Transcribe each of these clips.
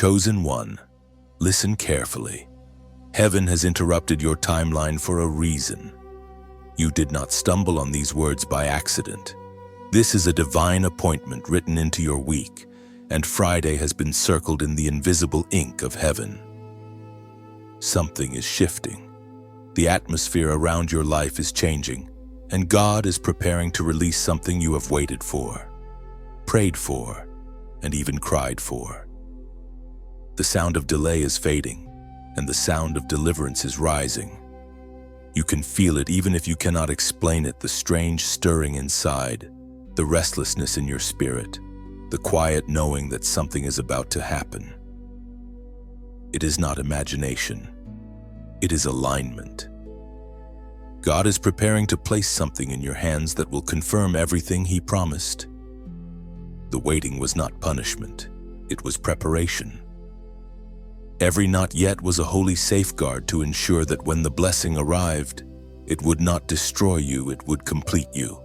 Chosen one, listen carefully. Heaven has interrupted your timeline for a reason. You did not stumble on these words by accident. This is a divine appointment written into your week, and Friday has been circled in the invisible ink of heaven. Something is shifting. The atmosphere around your life is changing, and God is preparing to release something you have waited for, prayed for, and even cried for. The sound of delay is fading, and the sound of deliverance is rising. You can feel it even if you cannot explain it, the strange stirring inside, the restlessness in your spirit, the quiet knowing that something is about to happen. It is not imagination. It is alignment. God is preparing to place something in your hands that will confirm everything He promised. The waiting was not punishment. It was preparation. Every not yet was a holy safeguard to ensure that when the blessing arrived, it would not destroy you, it would complete you.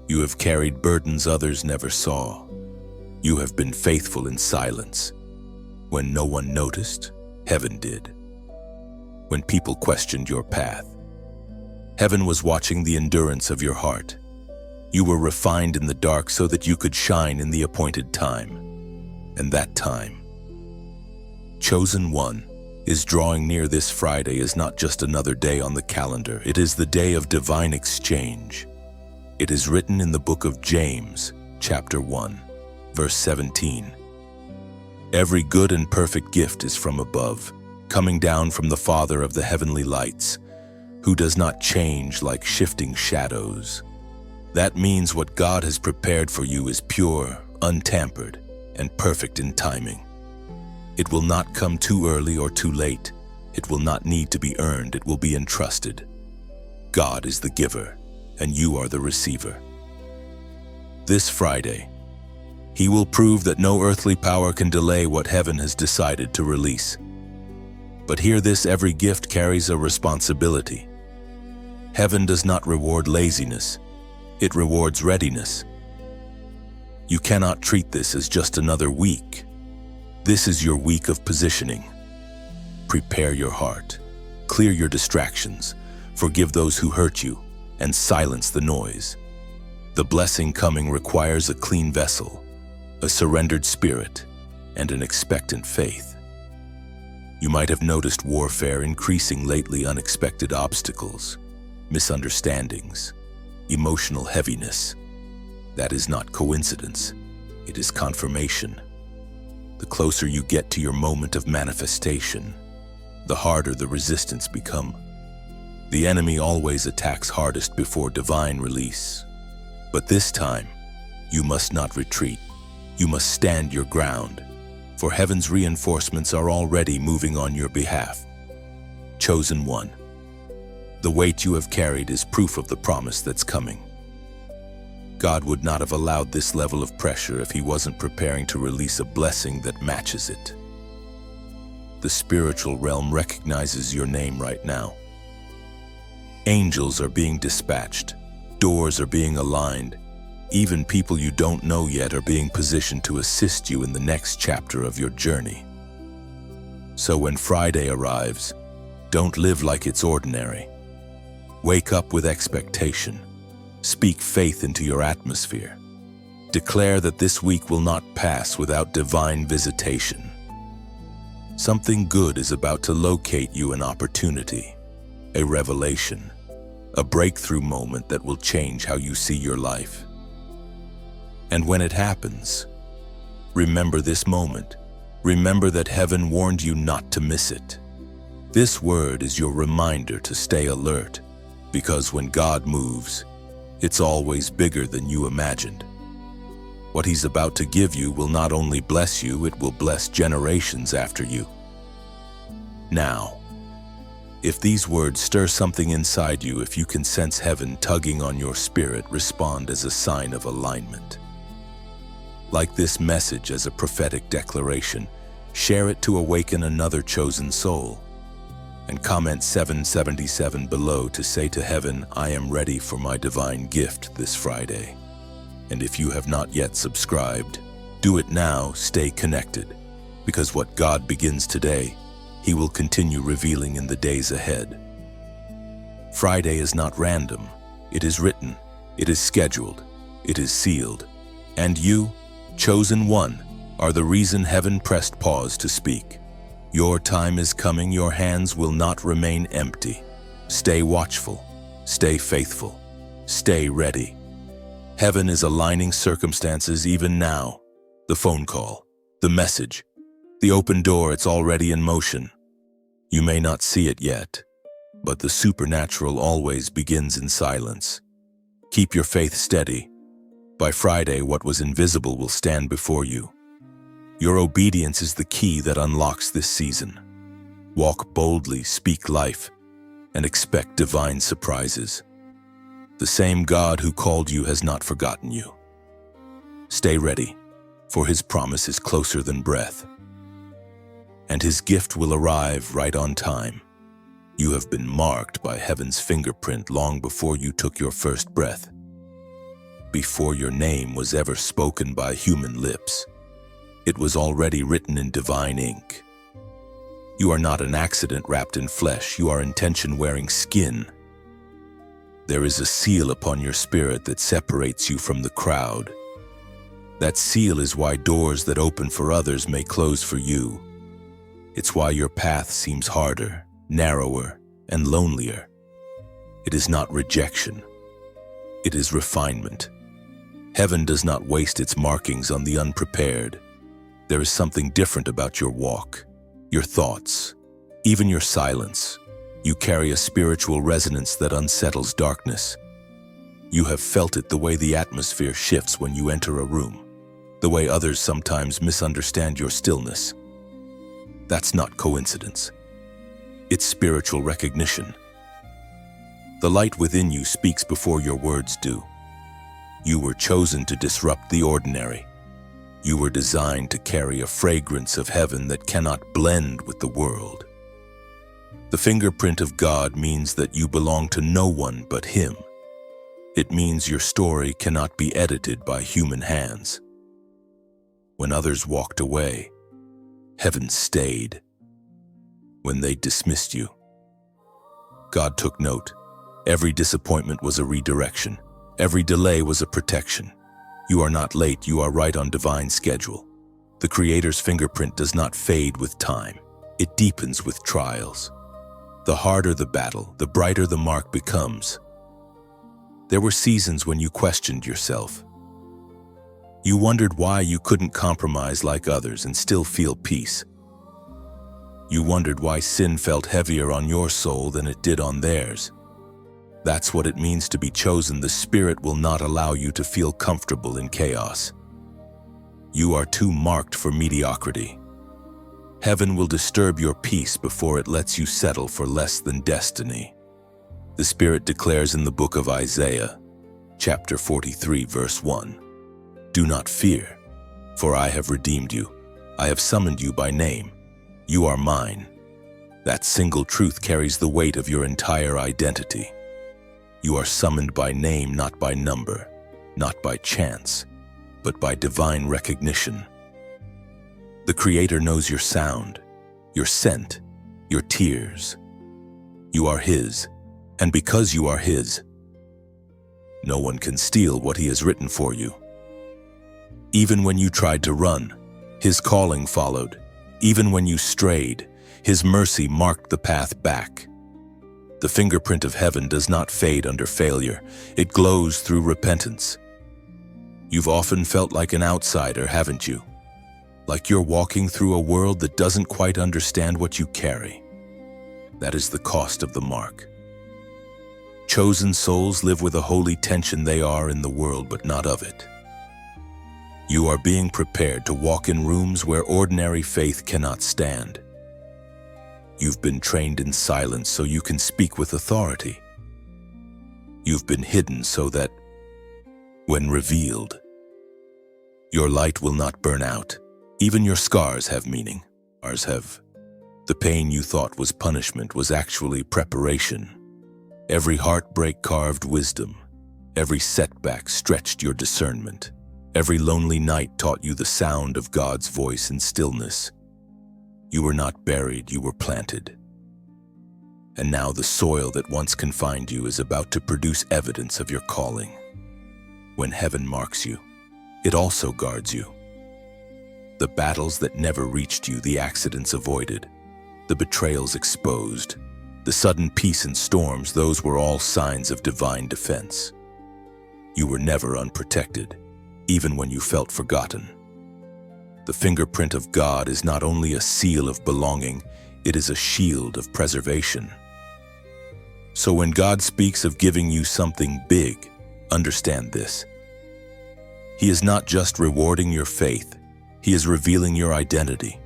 You have carried burdens others never saw. You have been faithful in silence. When no one noticed, heaven did. When people questioned your path, heaven was watching the endurance of your heart. You were refined in the dark so that you could shine in the appointed time. And that time, Chosen one, is drawing near. This Friday is not just another day on the calendar. It is the day of divine exchange. It is written in the book of James, chapter 1, verse 17. Every good and perfect gift is from above, coming down from the Father of the heavenly lights, who does not change like shifting shadows. That means what God has prepared for you is pure, untampered, and perfect in timing. It will not come too early or too late. It will not need to be earned. It will be entrusted. God is the giver, and you are the receiver. This Friday, He will prove that no earthly power can delay what heaven has decided to release. But hear this: every gift carries a responsibility. Heaven does not reward laziness. It rewards readiness. You cannot treat this as just another week. This is your week of positioning. Prepare your heart, clear your distractions, forgive those who hurt you, and silence the noise. The blessing coming requires a clean vessel, a surrendered spirit, and an expectant faith. You might have noticed warfare increasing lately, unexpected obstacles, misunderstandings, emotional heaviness. That is not coincidence. It is confirmation. The closer you get to your moment of manifestation, the harder the resistance becomes. The enemy always attacks hardest before divine release. But this time, you must not retreat. You must stand your ground, for heaven's reinforcements are already moving on your behalf. Chosen one, the weight you have carried is proof of the promise that's coming. God would not have allowed this level of pressure if He wasn't preparing to release a blessing that matches it. The spiritual realm recognizes your name right now. Angels are being dispatched. Doors are being aligned. Even people you don't know yet are being positioned to assist you in the next chapter of your journey. So when Friday arrives, don't live like it's ordinary. Wake up with expectation. Speak faith into your atmosphere. Declare that this week will not pass without divine visitation. Something good is about to locate you, an opportunity, a revelation, a breakthrough moment that will change how you see your life. And when it happens, remember this moment. Remember that heaven warned you not to miss it. This word is your reminder to stay alert, because when God moves, it's always bigger than you imagined. What He's about to give you will not only bless you, it will bless generations after you. Now, if these words stir something inside you, if you can sense heaven tugging on your spirit, respond as a sign of alignment. Like this message as a prophetic declaration, share it to awaken another chosen soul. And comment 777 below to say to heaven, I am ready for my divine gift this Friday. And if you have not yet subscribed, do it now. Stay connected. because what God begins today, He will continue revealing in the days ahead. Friday is not random. It is written. It is scheduled. It is sealed. And you, chosen one, are the reason heaven pressed pause to speak. Your time is coming. Your hands will not remain empty. Stay watchful. Stay faithful. Stay ready. Heaven is aligning circumstances even now. The phone call, the message, the open door, it's already in motion. You may not see it yet, but the supernatural always begins in silence. Keep your faith steady. By Friday, what was invisible will stand before you. Your obedience is the key that unlocks this season. Walk boldly, speak life, and expect divine surprises. The same God who called you has not forgotten you. Stay ready, for His promise is closer than breath. And His gift will arrive right on time. You have been marked by heaven's fingerprint long before you took your first breath, before your name was ever spoken by human lips. It was already written in divine ink. You are not an accident wrapped in flesh. You are intention wearing skin. There is a seal upon your spirit that separates you from the crowd. That seal is why doors that open for others may close for you. It's why your path seems harder, narrower, and lonelier. It is not rejection. It is refinement. Heaven does not waste its markings on the unprepared. There is something different about your walk, your thoughts, even your silence. You carry a spiritual resonance that unsettles darkness. You have felt it the way the atmosphere shifts when you enter a room, the way others sometimes misunderstand your stillness. That's not coincidence. It's spiritual recognition. The light within you speaks before your words do. You were chosen to disrupt the ordinary. You were designed to carry a fragrance of heaven that cannot blend with the world. The fingerprint of God means that you belong to no one but Him. It means your story cannot be edited by human hands. When others walked away, heaven stayed. When they dismissed you, God took note. Every disappointment was a redirection. Every delay was a protection. You are not late, you are right on divine schedule. The Creator's fingerprint does not fade with time. It deepens with trials. The harder the battle, the brighter the mark becomes. There were seasons when you questioned yourself. You wondered why you couldn't compromise like others and still feel peace. You wondered why sin felt heavier on your soul than it did on theirs. That's what it means to be chosen. The Spirit will not allow you to feel comfortable in chaos. You are too marked for mediocrity. Heaven will disturb your peace before it lets you settle for less than destiny. The Spirit declares in the book of Isaiah, chapter 43, verse 1, "Do not fear, for I have redeemed you. I have summoned you by name. You are mine." That single truth carries the weight of your entire identity. You are summoned by name, not by number, not by chance, but by divine recognition. The Creator knows your sound, your scent, your tears. You are His, and because you are His, no one can steal what He has written for you. Even when you tried to run, His calling followed. Even when you strayed, His mercy marked the path back. The fingerprint of heaven does not fade under failure. It glows through repentance. You've often felt like an outsider, haven't you? Like you're walking through a world that doesn't quite understand what you carry. That is the cost of the mark. Chosen souls live with a holy tension. They are in the world, but not of it. You are being prepared to walk in rooms where ordinary faith cannot stand. You've been trained in silence so you can speak with authority. You've been hidden so that, when revealed, your light will not burn out. Even your scars have meaning. Ours have. The pain you thought was punishment was actually preparation. Every heartbreak carved wisdom. Every setback stretched your discernment. Every lonely night taught you the sound of God's voice in stillness. You were not buried, you were planted. And now the soil that once confined you is about to produce evidence of your calling. When heaven marks you, it also guards you. The battles that never reached you, the accidents avoided, the betrayals exposed, the sudden peace in storms, those were all signs of divine defense. You were never unprotected, even when you felt forgotten. The fingerprint of God is not only a seal of belonging, it is a shield of preservation. So when God speaks of giving you something big, understand this. He is not just rewarding your faith, He is revealing your identity.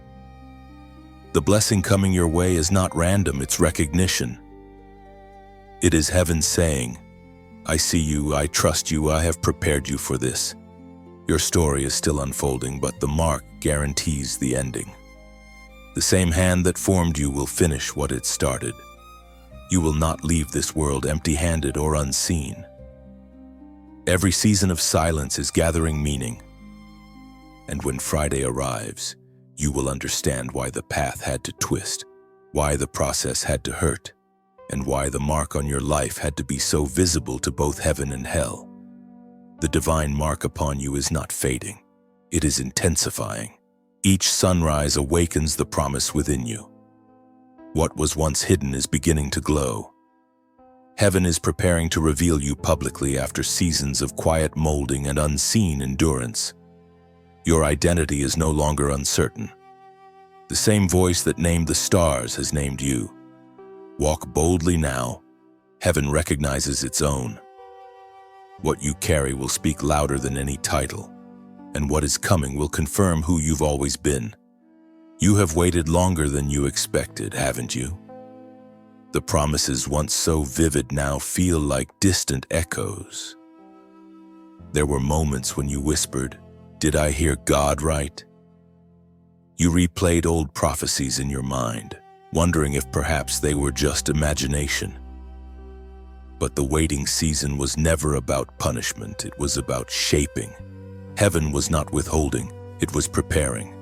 The blessing coming your way is not random, it's recognition. It is heaven saying, I see you, I trust you, I have prepared you for this. Your story is still unfolding, but the mark guarantees the ending. The same hand that formed you will finish what it started. You will not leave this world empty-handed or unseen. Every season of silence is gathering meaning. And when Friday arrives, you will understand why the path had to twist, why the process had to hurt, and why the mark on your life had to be so visible to both heaven and hell. The divine mark upon you is not fading, it is intensifying. Each sunrise awakens the promise within you. What was once hidden is beginning to glow. Heaven is preparing to reveal you publicly after seasons of quiet molding and unseen endurance. Your identity is no longer uncertain. The same voice that named the stars has named you. Walk boldly now. Heaven recognizes its own. What you carry will speak louder than any title, and what is coming will confirm who you've always been. You have waited longer than you expected, haven't you? The promises once so vivid now feel like distant echoes. There were moments when you whispered, "Did I hear God right?" You replayed old prophecies in your mind, wondering if perhaps they were just imagination. But the waiting season was never about punishment, it was about shaping. Heaven was not withholding, it was preparing.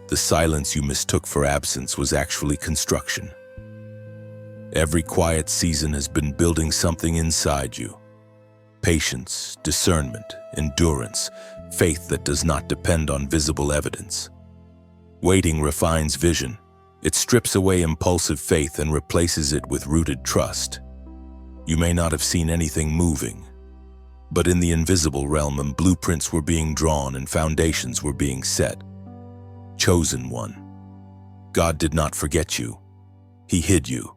The silence you mistook for absence was actually construction. Every quiet season has been building something inside you. Patience, discernment, endurance, faith that does not depend on visible evidence. Waiting refines vision. It strips away impulsive faith and replaces it with rooted trust. You may not have seen anything moving, but in the invisible realm, blueprints were being drawn and foundations were being set. Chosen one. God did not forget you. He hid you.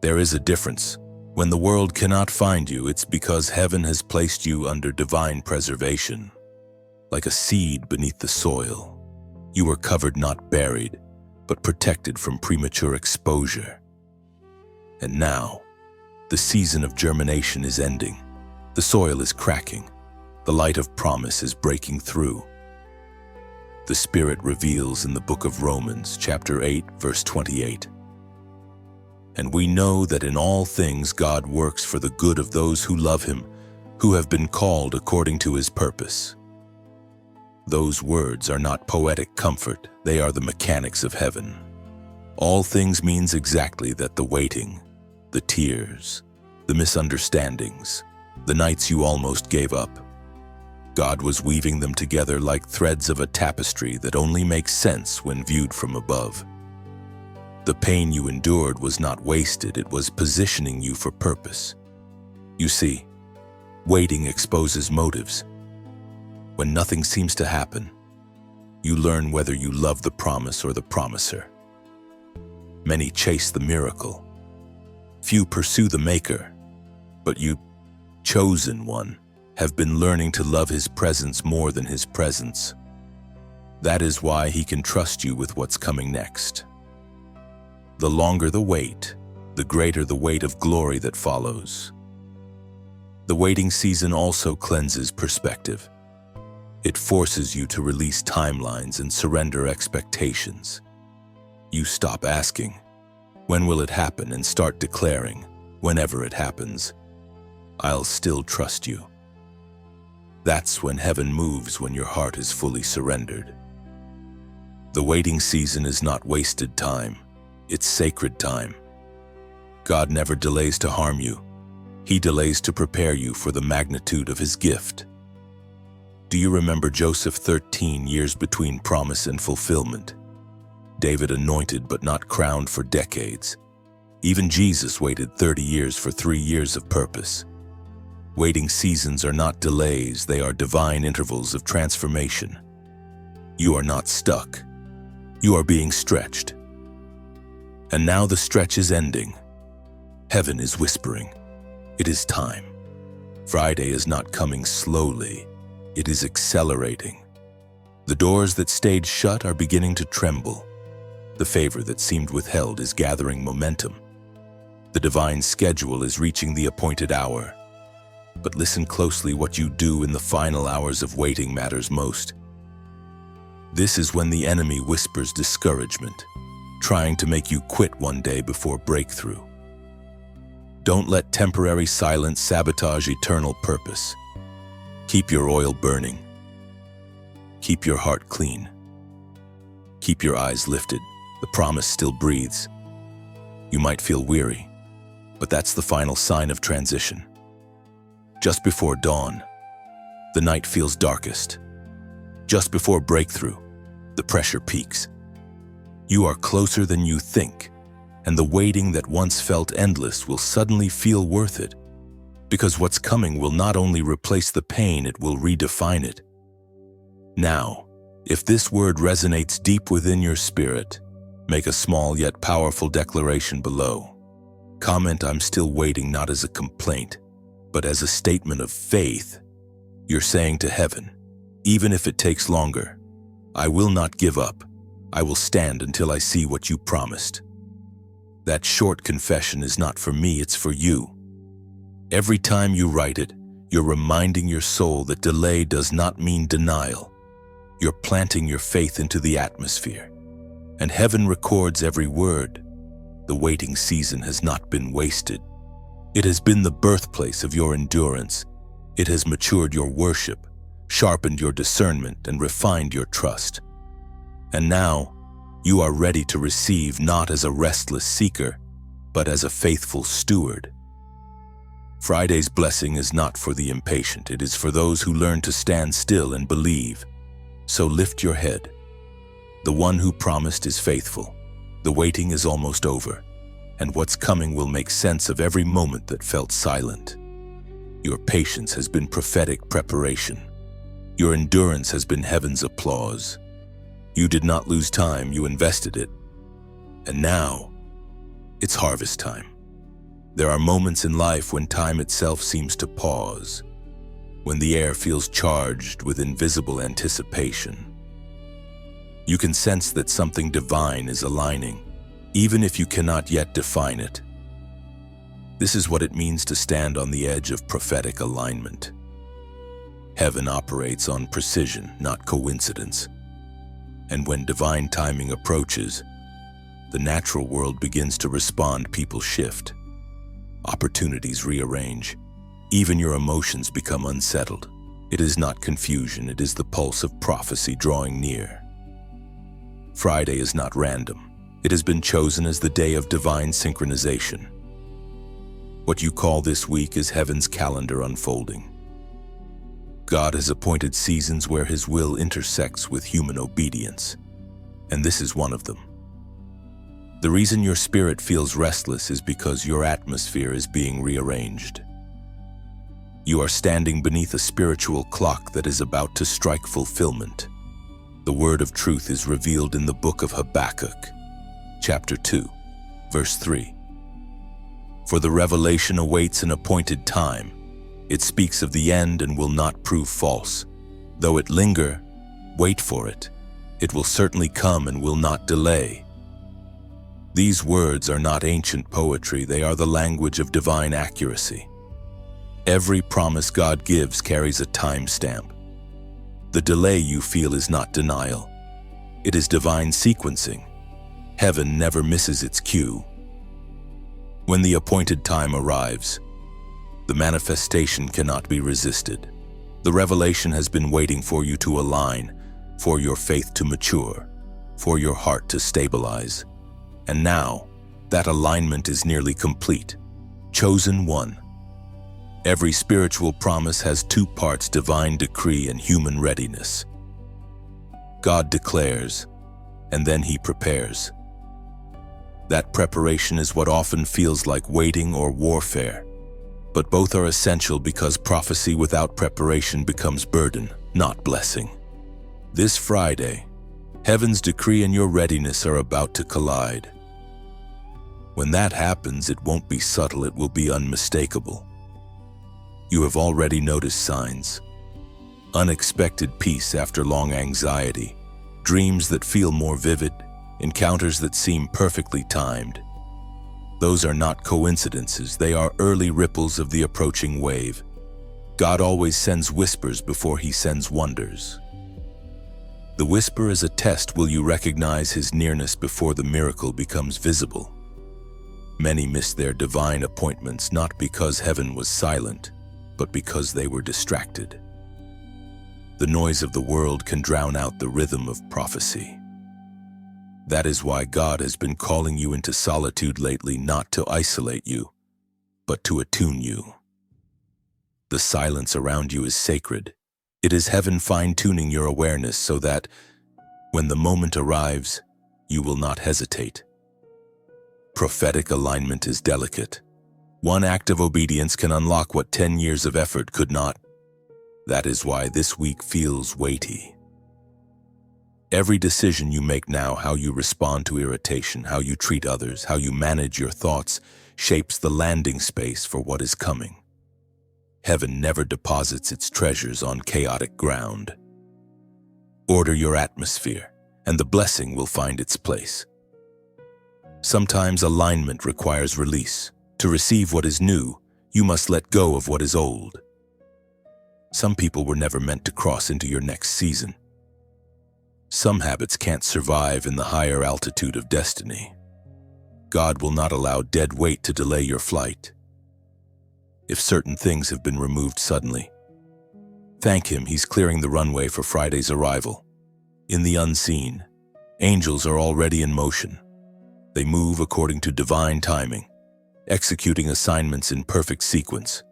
There is a difference. When the world cannot find you, it's because heaven has placed you under divine preservation. Like a seed beneath the soil, you were covered, not buried, but protected from premature exposure. And now, the season of germination is ending. The soil is cracking. The light of promise is breaking through. The Spirit reveals in the book of Romans, chapter 8, verse 28. And we know that in all things God works for the good of those who love Him, who have been called according to His purpose. Those words are not poetic comfort, they are the mechanics of heaven. All things means exactly that: the waiting, the tears, the misunderstandings, the nights you almost gave up. God was weaving them together like threads of a tapestry that only makes sense when viewed from above. The pain you endured was not wasted, it was positioning you for purpose. You see, waiting exposes motives. When nothing seems to happen, you learn whether you love the promise or the promiser. Many chase the miracle. Few pursue the maker. But you, chosen one, have been learning to love His presence more than His presence. That is why He can trust you with what's coming next. The longer the wait, the greater the weight of glory that follows. The waiting season also cleanses perspective. It forces you to release timelines and surrender expectations. You stop asking, "When will it happen?" and start declaring, "Whenever it happens, I'll still trust you." That's when heaven moves, when your heart is fully surrendered. The waiting season is not wasted time. It's sacred time. God never delays to harm you. He delays to prepare you for the magnitude of his gift. Do you remember Joseph? 13 years between promise and fulfillment. David anointed but not crowned for decades. Even Jesus waited 30 years for 3 years of purpose. Waiting seasons are not delays, they are divine intervals of transformation. You are not stuck. You are being stretched. And now the stretch is ending. Heaven is whispering. It is time. Friday is not coming slowly. It is accelerating. The doors that stayed shut are beginning to tremble. The favor that seemed withheld is gathering momentum. The divine schedule is reaching the appointed hour. But listen closely, what you do in the final hours of waiting matters most. This is when the enemy whispers discouragement, trying to make you quit one day before breakthrough. Don't let temporary silence sabotage eternal purpose. Keep your oil burning. Keep your heart clean. Keep your eyes lifted. The promise still breathes. You might feel weary, but that's the final sign of transition. Just before dawn, the night feels darkest. Just before breakthrough, the pressure peaks. You are closer than you think, and the waiting that once felt endless will suddenly feel worth it, because what's coming will not only replace the pain, it will redefine it. Now, if this word resonates deep within your spirit, make a small yet powerful declaration below. Comment, "I'm still waiting," not as a complaint, but as a statement of faith. You're saying to heaven, even if it takes longer, I will not give up. I will stand until I see what you promised. That short confession is not for me, it's for you. Every time you write it, you're reminding your soul that delay does not mean denial. You're planting your faith into the atmosphere. And heaven records every word. The waiting season has not been wasted. It has been the birthplace of your endurance. It has matured your worship, sharpened your discernment, and refined your trust. And now, you are ready to receive, not as a restless seeker, but as a faithful steward. Friday's blessing is not for the impatient. It is for those who learn to stand still and believe. So lift your head. The one who promised is faithful. The waiting is almost over, and what's coming will make sense of every moment that felt silent. Your patience has been prophetic preparation. Your endurance has been heaven's applause. You did not lose time, you invested it. And now, it's harvest time. There are moments in life when time itself seems to pause, when the air feels charged with invisible anticipation. You can sense that something divine is aligning, even if you cannot yet define it. This is what it means to stand on the edge of prophetic alignment. Heaven operates on precision, not coincidence. And when divine timing approaches, the natural world begins to respond. People shift. Opportunities rearrange. Even your emotions become unsettled. It is not confusion, it is the pulse of prophecy drawing near. Friday is not random. It has been chosen as the day of divine synchronization. What you call this week is heaven's calendar unfolding. God has appointed seasons where his will intersects with human obedience, and this is one of them. The reason your spirit feels restless is because your atmosphere is being rearranged. You are standing beneath a spiritual clock that is about to strike fulfillment. The word of truth is revealed in the book of Habakkuk, chapter 2, verse 3. For the revelation awaits an appointed time. It speaks of the end and will not prove false. Though it linger, wait for it. It will certainly come and will not delay. These words are not ancient poetry, they are the language of divine accuracy. Every promise God gives carries a timestamp. The delay you feel is not denial. It is divine sequencing. Heaven never misses its cue. When the appointed time arrives, the manifestation cannot be resisted. The revelation has been waiting for you to align, for your faith to mature, for your heart to stabilize. And now, that alignment is nearly complete. Chosen one. Every spiritual promise has two parts: divine decree and human readiness. God declares, and then He prepares. That preparation is what often feels like waiting or warfare, but both are essential because prophecy without preparation becomes burden, not blessing. This Friday, heaven's decree and your readiness are about to collide. When that happens, it won't be subtle, it will be unmistakable. You have already noticed signs. Unexpected peace after long anxiety, dreams that feel more vivid, encounters that seem perfectly timed. Those are not coincidences, they are early ripples of the approaching wave. God always sends whispers before He sends wonders. The whisper is a test: will you recognize His nearness before the miracle becomes visible? Many miss their divine appointments not because heaven was silent, but because they were distracted. The noise of the world can drown out the rhythm of prophecy. That is why God has been calling you into solitude lately, not to isolate you, but to attune you. The silence around you is sacred. It is heaven fine-tuning your awareness so that, when the moment arrives, you will not hesitate. Prophetic alignment is delicate. One act of obedience can unlock what 10 years of effort could not. That is why this week feels weighty. Every decision you make now, how you respond to irritation, how you treat others, how you manage your thoughts, shapes the landing space for what is coming. Heaven never deposits its treasures on chaotic ground. Order your atmosphere, and the blessing will find its place. Sometimes alignment requires release. To receive what is new, you must let go of what is old. Some people were never meant to cross into your next season. Some habits can't survive in the higher altitude of destiny. God will not allow dead weight to delay your flight. If certain things have been removed suddenly, thank Him, He's clearing the runway for Friday's arrival. In the unseen, angels are already in motion. They move according to divine timing, executing assignments in perfect sequence.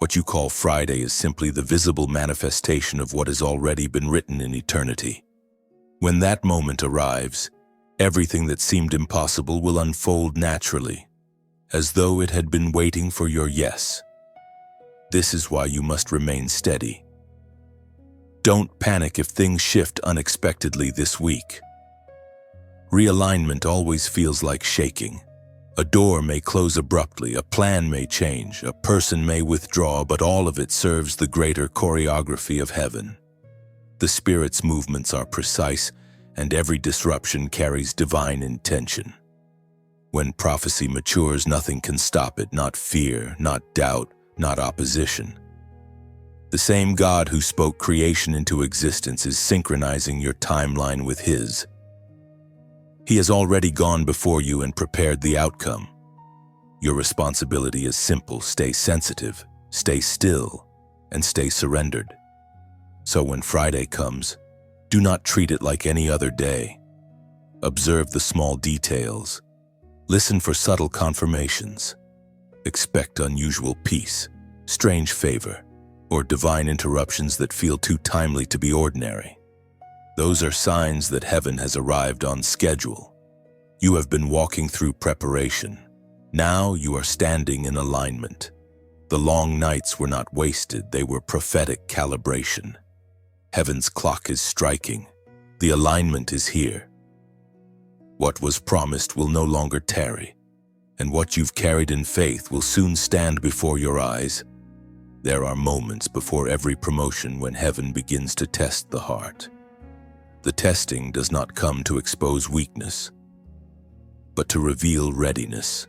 What you call Friday is simply the visible manifestation of what has already been written in eternity. When that moment arrives, everything that seemed impossible will unfold naturally, as though it had been waiting for your yes. This is why you must remain steady. Don't panic if things shift unexpectedly this week. Realignment always feels like shaking. A door may close abruptly, a plan may change, a person may withdraw, but all of it serves the greater choreography of heaven. The Spirit's movements are precise, and every disruption carries divine intention. When prophecy matures, nothing can stop it, not fear, not doubt, not opposition. The same God who spoke creation into existence is synchronizing your timeline with His. He has already gone before you and prepared the outcome. Your responsibility is simple: stay sensitive, stay still, and stay surrendered. So when Friday comes, do not treat it like any other day. Observe the small details. Listen for subtle confirmations. Expect unusual peace, strange favor, or divine interruptions that feel too timely to be ordinary. Those are signs that heaven has arrived on schedule. You have been walking through preparation. Now you are standing in alignment. The long nights were not wasted, they were prophetic calibration. Heaven's clock is striking. The alignment is here. What was promised will no longer tarry, and what you've carried in faith will soon stand before your eyes. There are moments before every promotion when heaven begins to test the heart. The testing does not come to expose weakness, but to reveal readiness.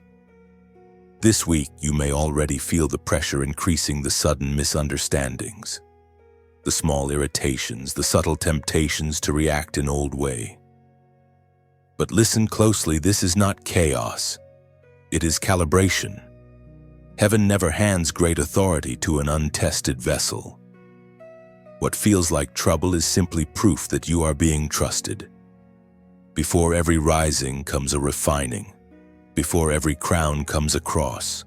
This week, you may already feel the pressure increasing: the sudden misunderstandings, the small irritations, the subtle temptations to react in old way. But listen closely, this is not chaos. It is calibration. Heaven never hands great authority to an untested vessel. What feels like trouble is simply proof that you are being trusted. Before every rising comes a refining. Before every crown comes a cross.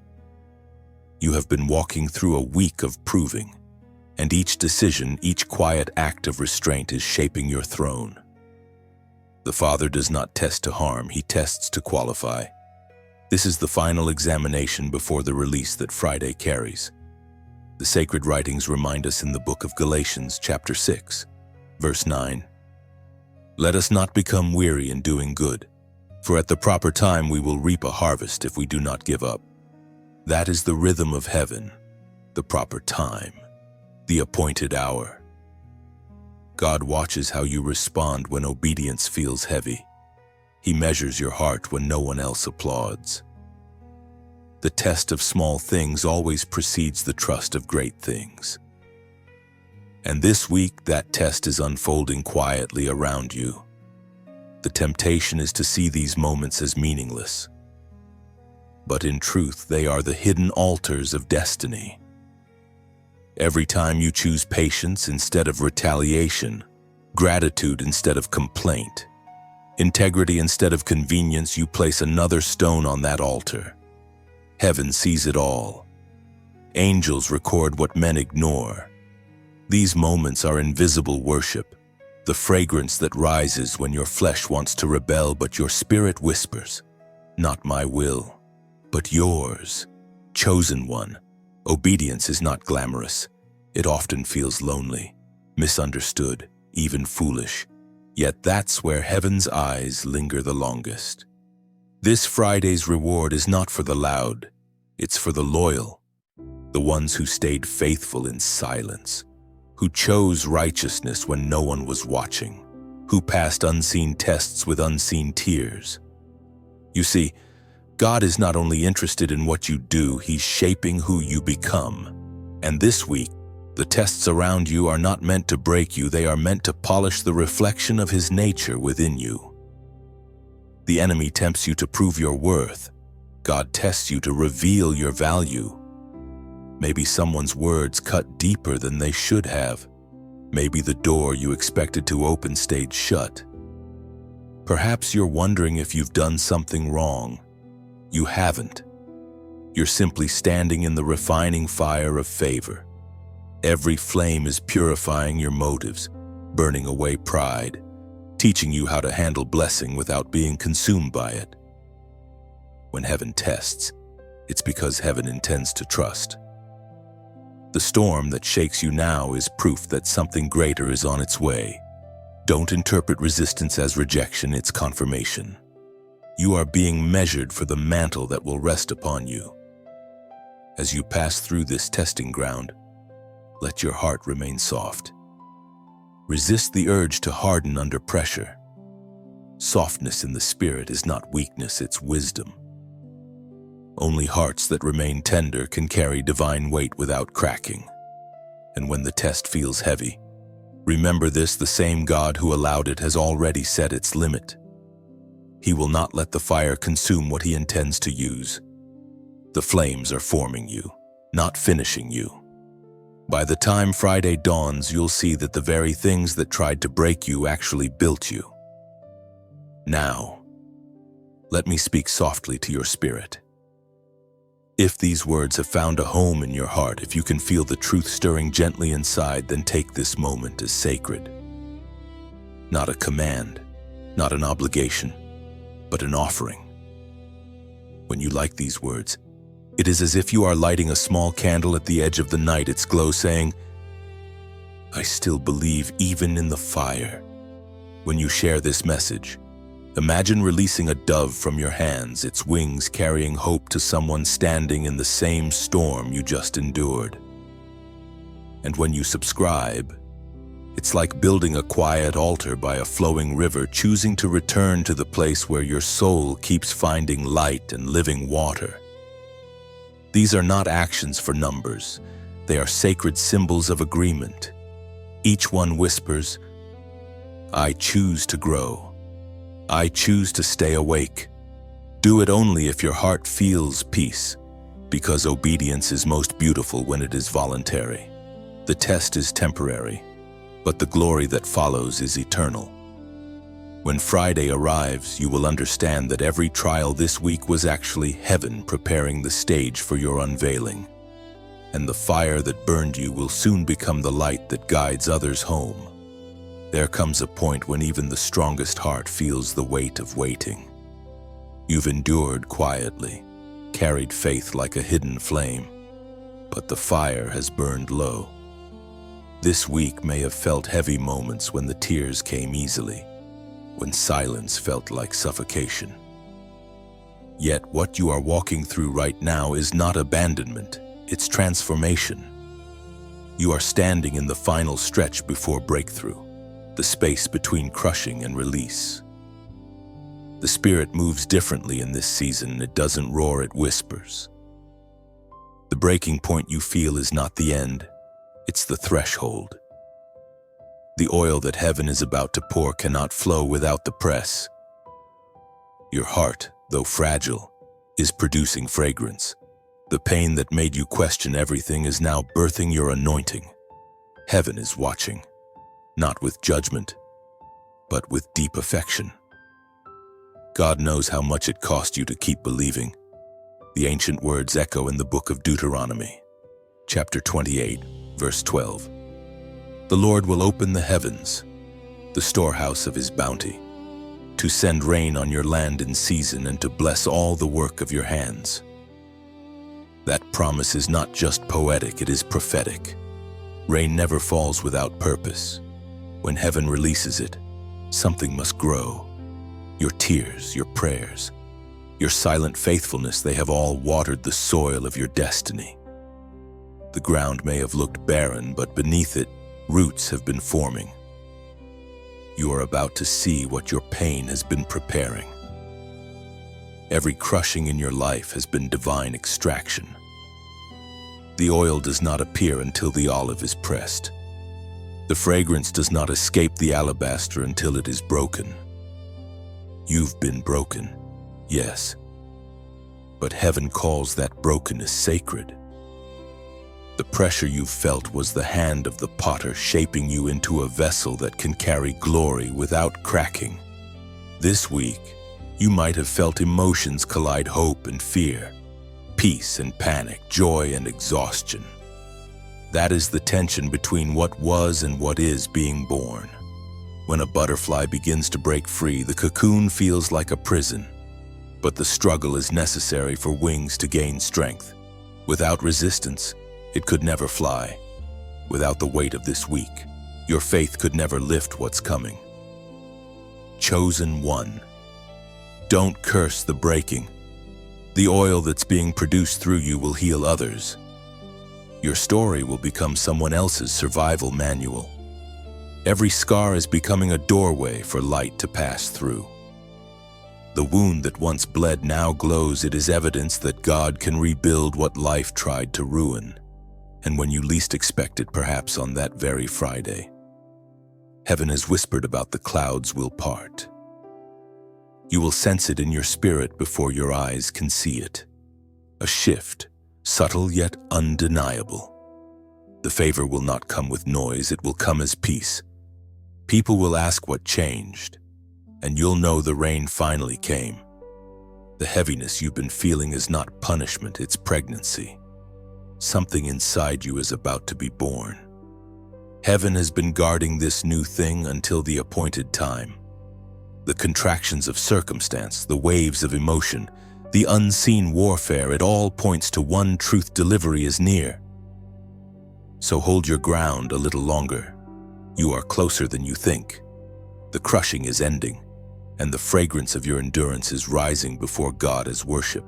You have been walking through a week of proving, and each decision, each quiet act of restraint is shaping your throne. The Father does not test to harm, He tests to qualify. This is the final examination before the release that Friday carries. The sacred writings remind us in the book of Galatians, chapter 6, verse 9. Let us not become weary in doing good, for at the proper time we will reap a harvest if we do not give up. That is the rhythm of heaven, the proper time, the appointed hour. God watches how you respond when obedience feels heavy. He measures your heart when no one else applauds. The test of small things always precedes the trust of great things. And this week, that test is unfolding quietly around you. The temptation is to see these moments as meaningless. But in truth, they are the hidden altars of destiny. Every time you choose patience instead of retaliation, gratitude instead of complaint, integrity instead of convenience, you place another stone on that altar. Heaven sees it all. Angels record what men ignore. These moments are invisible worship, the fragrance that rises when your flesh wants to rebel but your spirit whispers, "Not my will, but yours, chosen one." Obedience is not glamorous. It often feels lonely, misunderstood, even foolish. Yet that's where heaven's eyes linger the longest. This Friday's reward is not for the loud, it's for the loyal, the ones who stayed faithful in silence, who chose righteousness when no one was watching, who passed unseen tests with unseen tears. You see, God is not only interested in what you do, He's shaping who you become. And this week, the tests around you are not meant to break you, they are meant to polish the reflection of His nature within you. The enemy tempts you to prove your worth. God tests you to reveal your value. Maybe someone's words cut deeper than they should have. Maybe the door you expected to open stayed shut. Perhaps you're wondering if you've done something wrong. You haven't. You're simply standing in the refining fire of favor. Every flame is purifying your motives, burning away pride, teaching you how to handle blessing without being consumed by it. When heaven tests, it's because heaven intends to trust. The storm that shakes you now is proof that something greater is on its way. Don't interpret resistance as rejection, it's confirmation. You are being measured for the mantle that will rest upon you. As you pass through this testing ground, let your heart remain soft. Resist the urge to harden under pressure. Softness in the spirit is not weakness, it's wisdom. Only hearts that remain tender can carry divine weight without cracking. And when the test feels heavy, remember this: the same God who allowed it has already set its limit. He will not let the fire consume what He intends to use. The flames are forming you, not finishing you. By the time Friday dawns, you'll see that the very things that tried to break you actually built you. Now, let me speak softly to your spirit. If these words have found a home in your heart, if you can feel the truth stirring gently inside, then take this moment as sacred. Not a command, not an obligation, but an offering. When you like these words, it is as if you are lighting a small candle at the edge of the night, its glow saying, "I still believe even in the fire." When you share this message, imagine releasing a dove from your hands, its wings carrying hope to someone standing in the same storm you just endured. And when you subscribe, it's like building a quiet altar by a flowing river, choosing to return to the place where your soul keeps finding light and living water. These are not actions for numbers. They are sacred symbols of agreement. Each one whispers, "I choose to grow. I choose to stay awake." Do it only if your heart feels peace, because obedience is most beautiful when it is voluntary. The test is temporary, but the glory that follows is eternal. When Friday arrives, you will understand that every trial this week was actually heaven preparing the stage for your unveiling. And the fire that burned you will soon become the light that guides others home. There comes a point when even the strongest heart feels the weight of waiting. You've endured quietly, carried faith like a hidden flame, but the fire has burned low. This week may have felt heavy moments when the tears came easily, when silence felt like suffocation. Yet what you are walking through right now is not abandonment, it's transformation. You are standing in the final stretch before breakthrough, the space between crushing and release. The Spirit moves differently in this season. It doesn't roar, it whispers. The breaking point you feel is not the end, it's the threshold. The oil that heaven is about to pour cannot flow without the press. Your heart, though fragile, is producing fragrance. The pain that made you question everything is now birthing your anointing. Heaven is watching, not with judgment, but with deep affection. God knows how much it cost you to keep believing. The ancient words echo in the book of Deuteronomy, chapter 28, verse 12. The Lord will open the heavens, the storehouse of his bounty, to send rain on your land in season and to bless all the work of your hands. That promise is not just poetic, it is prophetic. Rain never falls without purpose. When heaven releases it, something must grow. Your tears, your prayers, your silent faithfulness, they have all watered the soil of your destiny. The ground may have looked barren, but beneath it, roots have been forming. You are about to see what your pain has been preparing. Every crushing in your life has been divine extraction. The oil does not appear until the olive is pressed. The fragrance does not escape the alabaster until it is broken. You've been broken, yes, but heaven calls that brokenness sacred. The pressure you felt was the hand of the potter shaping you into a vessel that can carry glory without cracking. This week, you might have felt emotions collide: hope and fear, peace and panic, joy and exhaustion. That is the tension between what was and what is being born. When a butterfly begins to break free, the cocoon feels like a prison, but the struggle is necessary for wings to gain strength. Without resistance, it could never fly. Without the weight of this week, your faith could never lift what's coming. Chosen one. Don't curse the breaking. The oil that's being produced through you will heal others. Your story will become someone else's survival manual. Every scar is becoming a doorway for light to pass through. The wound that once bled now glows. It is evidence that God can rebuild what life tried to ruin. And when you least expect it, perhaps on that very Friday, heaven has whispered about the clouds will part. You will sense it in your spirit before your eyes can see it. A shift, subtle yet undeniable. The favor will not come with noise, it will come as peace. People will ask what changed, and you'll know the rain finally came. The heaviness you've been feeling is not punishment, it's pregnancy. Something inside you is about to be born. Heaven has been guarding this new thing until the appointed time. The contractions of circumstance, the waves of emotion, the unseen warfare, it all points to one truth: delivery is near. So hold your ground a little longer. You are closer than you think. The crushing is ending, and the fragrance of your endurance is rising before God as worship.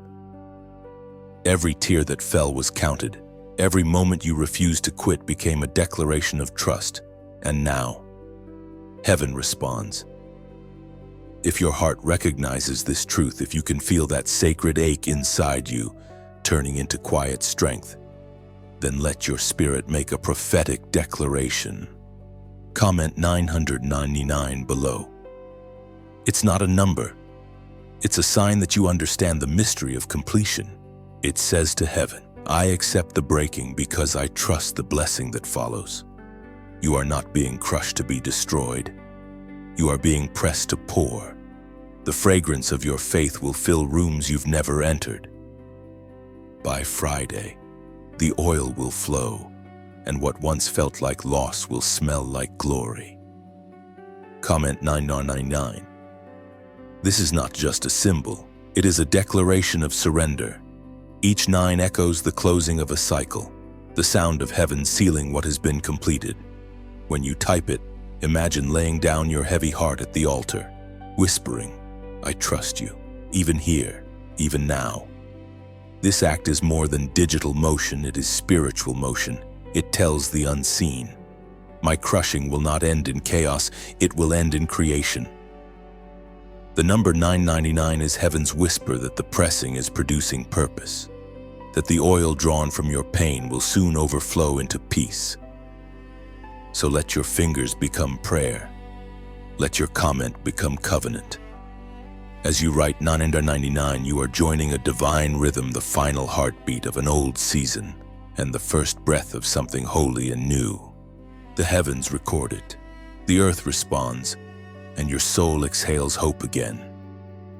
Every tear that fell was counted. Every moment you refused to quit became a declaration of trust. And now, heaven responds. If your heart recognizes this truth, if you can feel that sacred ache inside you turning into quiet strength, then let your spirit make a prophetic declaration. Comment 999 below. It's not a number. It's a sign that you understand the mystery of completion. It says to heaven, I accept the breaking because I trust the blessing that follows. You are not being crushed to be destroyed. You are being pressed to pour. The fragrance of your faith will fill rooms you've never entered. By Friday, the oil will flow, and what once felt like loss will smell like glory. Comment 9999. This is not just a symbol, it is a declaration of surrender. Each 9 echoes the closing of a cycle, the sound of heaven sealing what has been completed. When you type it, imagine laying down your heavy heart at the altar, whispering, "I trust you, even here, even now." This act is more than digital motion, it is spiritual motion. It tells the unseen, "My crushing will not end in chaos, it will end in creation." The number 999 is heaven's whisper that the pressing is producing purpose, that the oil drawn from your pain will soon overflow into peace. So let your fingers become prayer. Let your comment become covenant. As you write 999, you are joining a divine rhythm, the final heartbeat of an old season, and the first breath of something holy and new. The heavens record it, the earth responds, and your soul exhales hope again.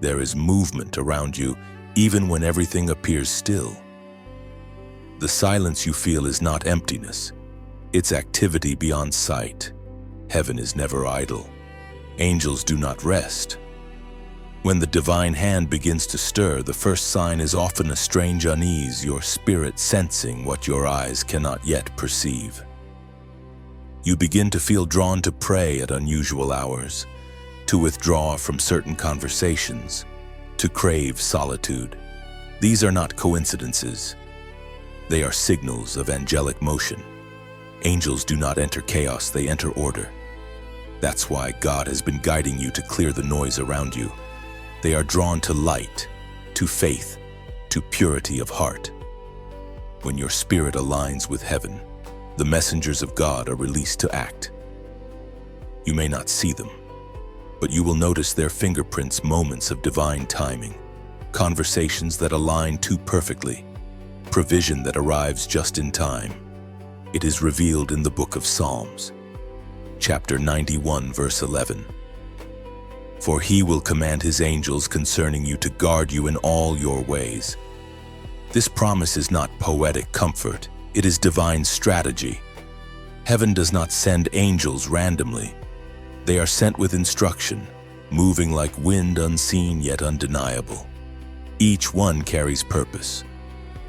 There is movement around you, even when everything appears still. The silence you feel is not emptiness, it's activity beyond sight. Heaven is never idle. Angels do not rest. When the divine hand begins to stir, the first sign is often a strange unease, your spirit sensing what your eyes cannot yet perceive. You begin to feel drawn to pray at unusual hours, to withdraw from certain conversations, to crave solitude. These are not coincidences. They are signals of angelic motion. Angels do not enter chaos, they enter order. That's why God has been guiding you to clear the noise around you. They are drawn to light, to faith, to purity of heart. When your spirit aligns with heaven, the messengers of God are released to act. You may not see them, but you will notice their fingerprints, moments of divine timing, conversations that align too perfectly, provision that arrives just in time. It is revealed in the book of Psalms, chapter 91, verse 11. For he will command his angels concerning you to guard you in all your ways. This promise is not poetic comfort, it is divine strategy. Heaven does not send angels randomly. They are sent with instruction, moving like wind, unseen yet undeniable. Each one carries purpose,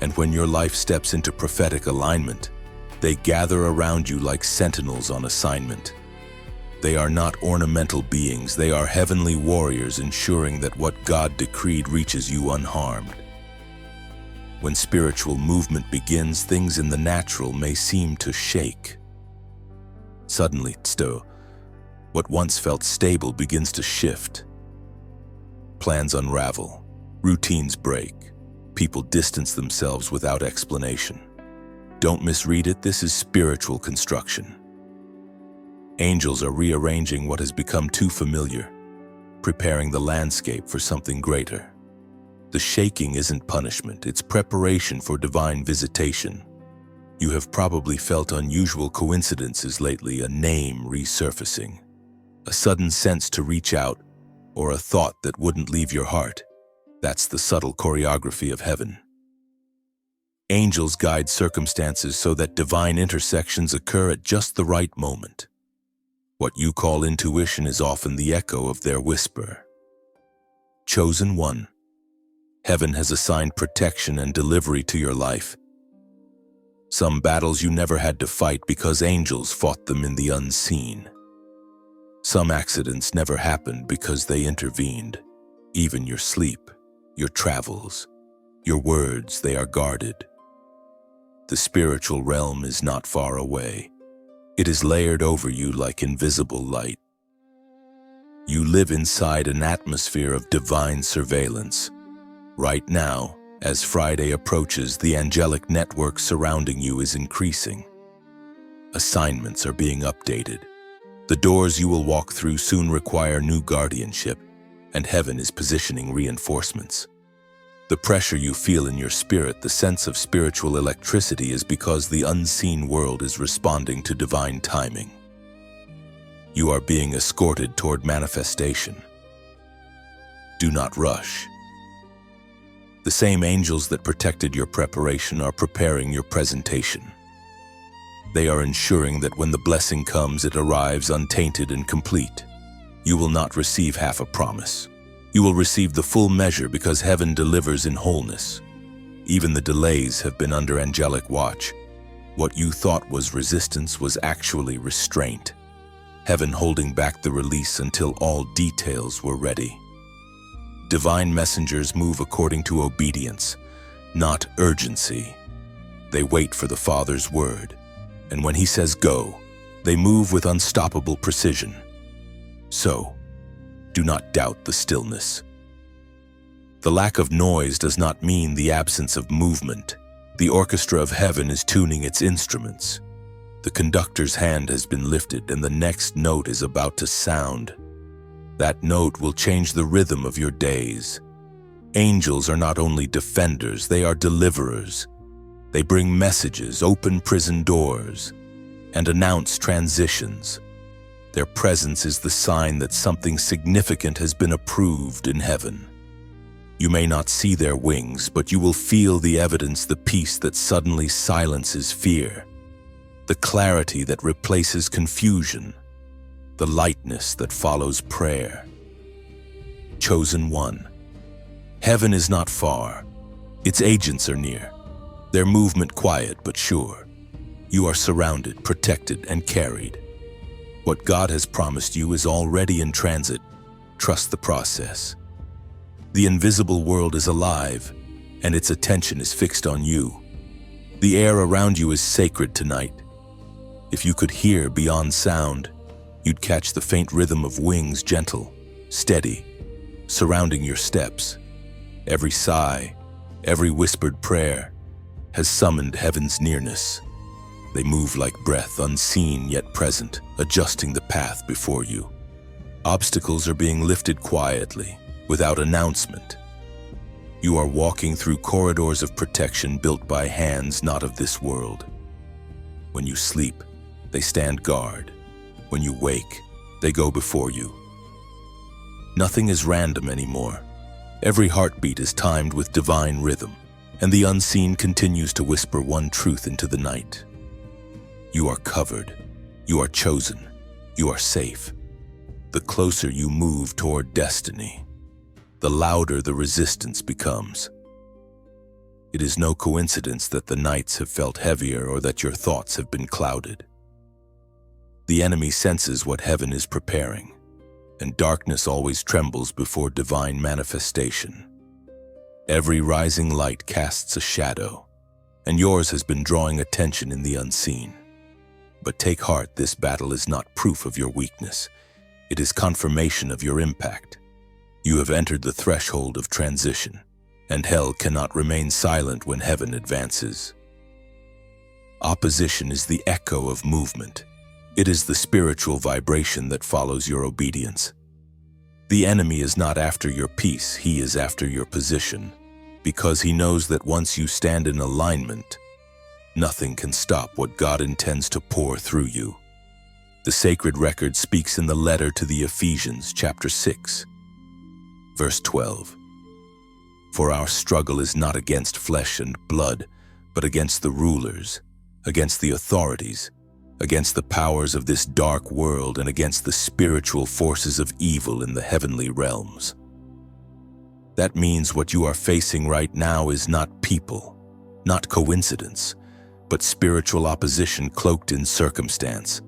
and when your life steps into prophetic alignment, they gather around you like sentinels on assignment. They are not ornamental beings, they are heavenly warriors ensuring that what God decreed reaches you unharmed. When spiritual movement begins, things in the natural may seem to shake. Suddenly, what once felt stable begins to shift. Plans unravel, routines break, people distance themselves without explanation. Don't misread it, this is spiritual construction. Angels are rearranging what has become too familiar, preparing the landscape for something greater. The shaking isn't punishment, it's preparation for divine visitation. You have probably felt unusual coincidences lately, a name resurfacing, a sudden sense to reach out, or a thought that wouldn't leave your heart. That's the subtle choreography of heaven. Angels guide circumstances so that divine intersections occur at just the right moment. What you call intuition is often the echo of their whisper. Chosen one. Heaven has assigned protection and delivery to your life. Some battles you never had to fight because angels fought them in the unseen. Some accidents never happened because they intervened. Even your sleep, your travels, your words, they are guarded. The spiritual realm is not far away. It is layered over you like invisible light. You live inside an atmosphere of divine surveillance. Right now, as Friday approaches, the angelic network surrounding you is increasing. Assignments are being updated. The doors you will walk through soon require new guardianship, and heaven is positioning reinforcements. The pressure you feel in your spirit, the sense of spiritual electricity, is because the unseen world is responding to divine timing. You are being escorted toward manifestation. Do not rush. The same angels that protected your preparation are preparing your presentation. They are ensuring that when the blessing comes, it arrives untainted and complete. You will not receive half a promise. You will receive the full measure because heaven delivers in wholeness. Even the delays have been under angelic watch. What you thought was resistance was actually restraint. Heaven holding back the release until all details were ready. Divine messengers move according to obedience, not urgency. They wait for the Father's word, and when He says go, they move with unstoppable precision. So, do not doubt the stillness. The lack of noise does not mean the absence of movement. The orchestra of heaven is tuning its instruments. The conductor's hand has been lifted, and the next note is about to sound. That note will change the rhythm of your days. Angels are not only defenders, they are deliverers. They bring messages, open prison doors, and announce transitions. Their presence is the sign that something significant has been approved in heaven. You may not see their wings, but you will feel the evidence, the peace that suddenly silences fear, the clarity that replaces confusion, the lightness that follows prayer. Chosen one. Heaven is not far. Its agents are near. Their movement quiet but sure. You are surrounded, protected, and carried. What God has promised you is already in transit. Trust the process. The invisible world is alive, and its attention is fixed on you. The air around you is sacred tonight. If you could hear beyond sound, you'd catch the faint rhythm of wings, gentle, steady, surrounding your steps. Every sigh, every whispered prayer has summoned heaven's nearness. They move like breath, unseen yet present, adjusting the path before you. Obstacles are being lifted quietly, without announcement. You are walking through corridors of protection built by hands not of this world. When you sleep, they stand guard. When you wake, they go before you. Nothing is random anymore. Every heartbeat is timed with divine rhythm, and the unseen continues to whisper one truth into the night. You are covered. You are chosen. You are safe. The closer you move toward destiny, the louder the resistance becomes. It is no coincidence that the nights have felt heavier or that your thoughts have been clouded. The enemy senses what heaven is preparing, and darkness always trembles before divine manifestation. Every rising light casts a shadow, and yours has been drawing attention in the unseen. But take heart, this battle is not proof of your weakness. It is confirmation of your impact. You have entered the threshold of transition, and hell cannot remain silent when heaven advances. Opposition is the echo of movement. It is the spiritual vibration that follows your obedience. The enemy is not after your peace, he is after your position, because he knows that once you stand in alignment, nothing can stop what God intends to pour through you. The sacred record speaks in the letter to the Ephesians, chapter 6, verse 12. For our struggle is not against flesh and blood, but against the rulers, against the authorities, against the powers of this dark world, and against the spiritual forces of evil in the heavenly realms. That means what you are facing right now is not people, not coincidence, but spiritual opposition cloaked in circumstance.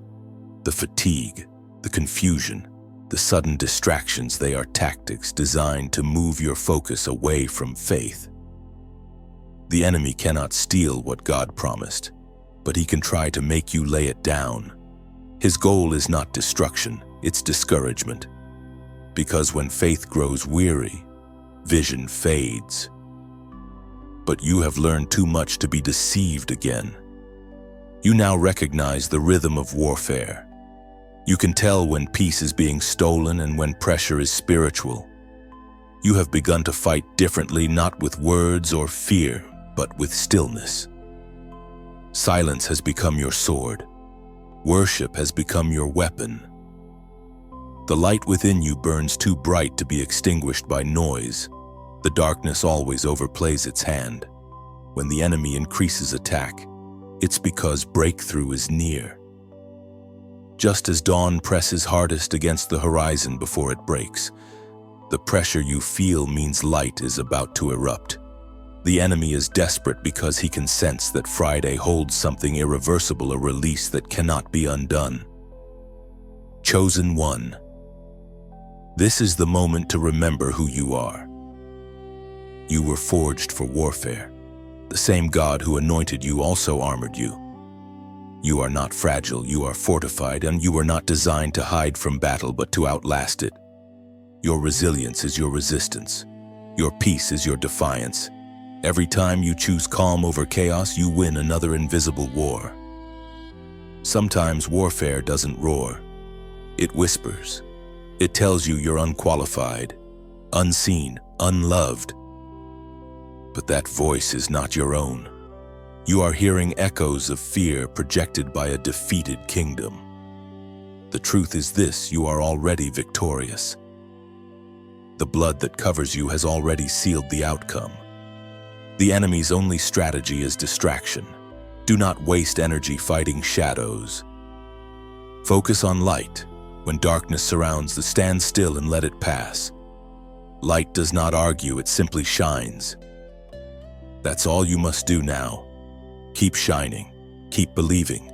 The fatigue, the confusion, the sudden distractions, they are tactics designed to move your focus away from faith. The enemy cannot steal what God promised, but he can try to make you lay it down. His goal is not destruction, it's discouragement. Because when faith grows weary, vision fades. But you have learned too much to be deceived again. You now recognize the rhythm of warfare. You can tell when peace is being stolen and when pressure is spiritual. You have begun to fight differently, not with words or fear, but with stillness. Silence has become your sword. Worship has become your weapon. The light within you burns too bright to be extinguished by noise. The darkness always overplays its hand. When the enemy increases attack, it's because breakthrough is near. Just as dawn presses hardest against the horizon before it breaks, the pressure you feel means light is about to erupt. The enemy is desperate because he can sense that Friday holds something irreversible, a release that cannot be undone. Chosen one. This is the moment to remember who you are. You were forged for warfare. The same God who anointed you also armored you. You are not fragile, you are fortified, and you were not designed to hide from battle but to outlast it. Your resilience is your resistance. Your peace is your defiance. Every time you choose calm over chaos, you win another invisible war. Sometimes warfare doesn't roar. It whispers. It tells you you're unqualified, unseen, unloved. But that voice is not your own. You are hearing echoes of fear projected by a defeated kingdom. The truth is this: you are already victorious. The blood that covers you has already sealed the outcome. The enemy's only strategy is distraction. Do not waste energy fighting shadows. Focus on light. When darkness surrounds, stand still and let it pass. Light does not argue, it simply shines. That's all you must do now. Keep shining, keep believing,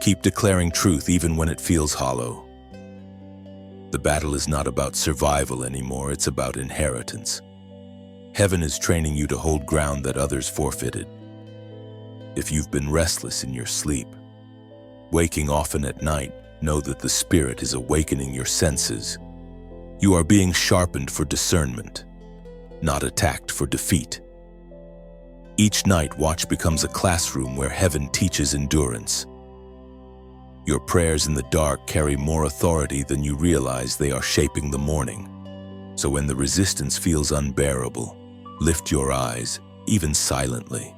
keep declaring truth even when it feels hollow. The battle is not about survival anymore, it's about inheritance. Heaven is training you to hold ground that others forfeited. If you've been restless in your sleep, waking often at night, know that the Spirit is awakening your senses. You are being sharpened for discernment, not attacked for defeat. Each night, watch becomes a classroom where heaven teaches endurance. Your prayers in the dark carry more authority than you realize. They are shaping the morning. So when the resistance feels unbearable, lift your eyes, even silently.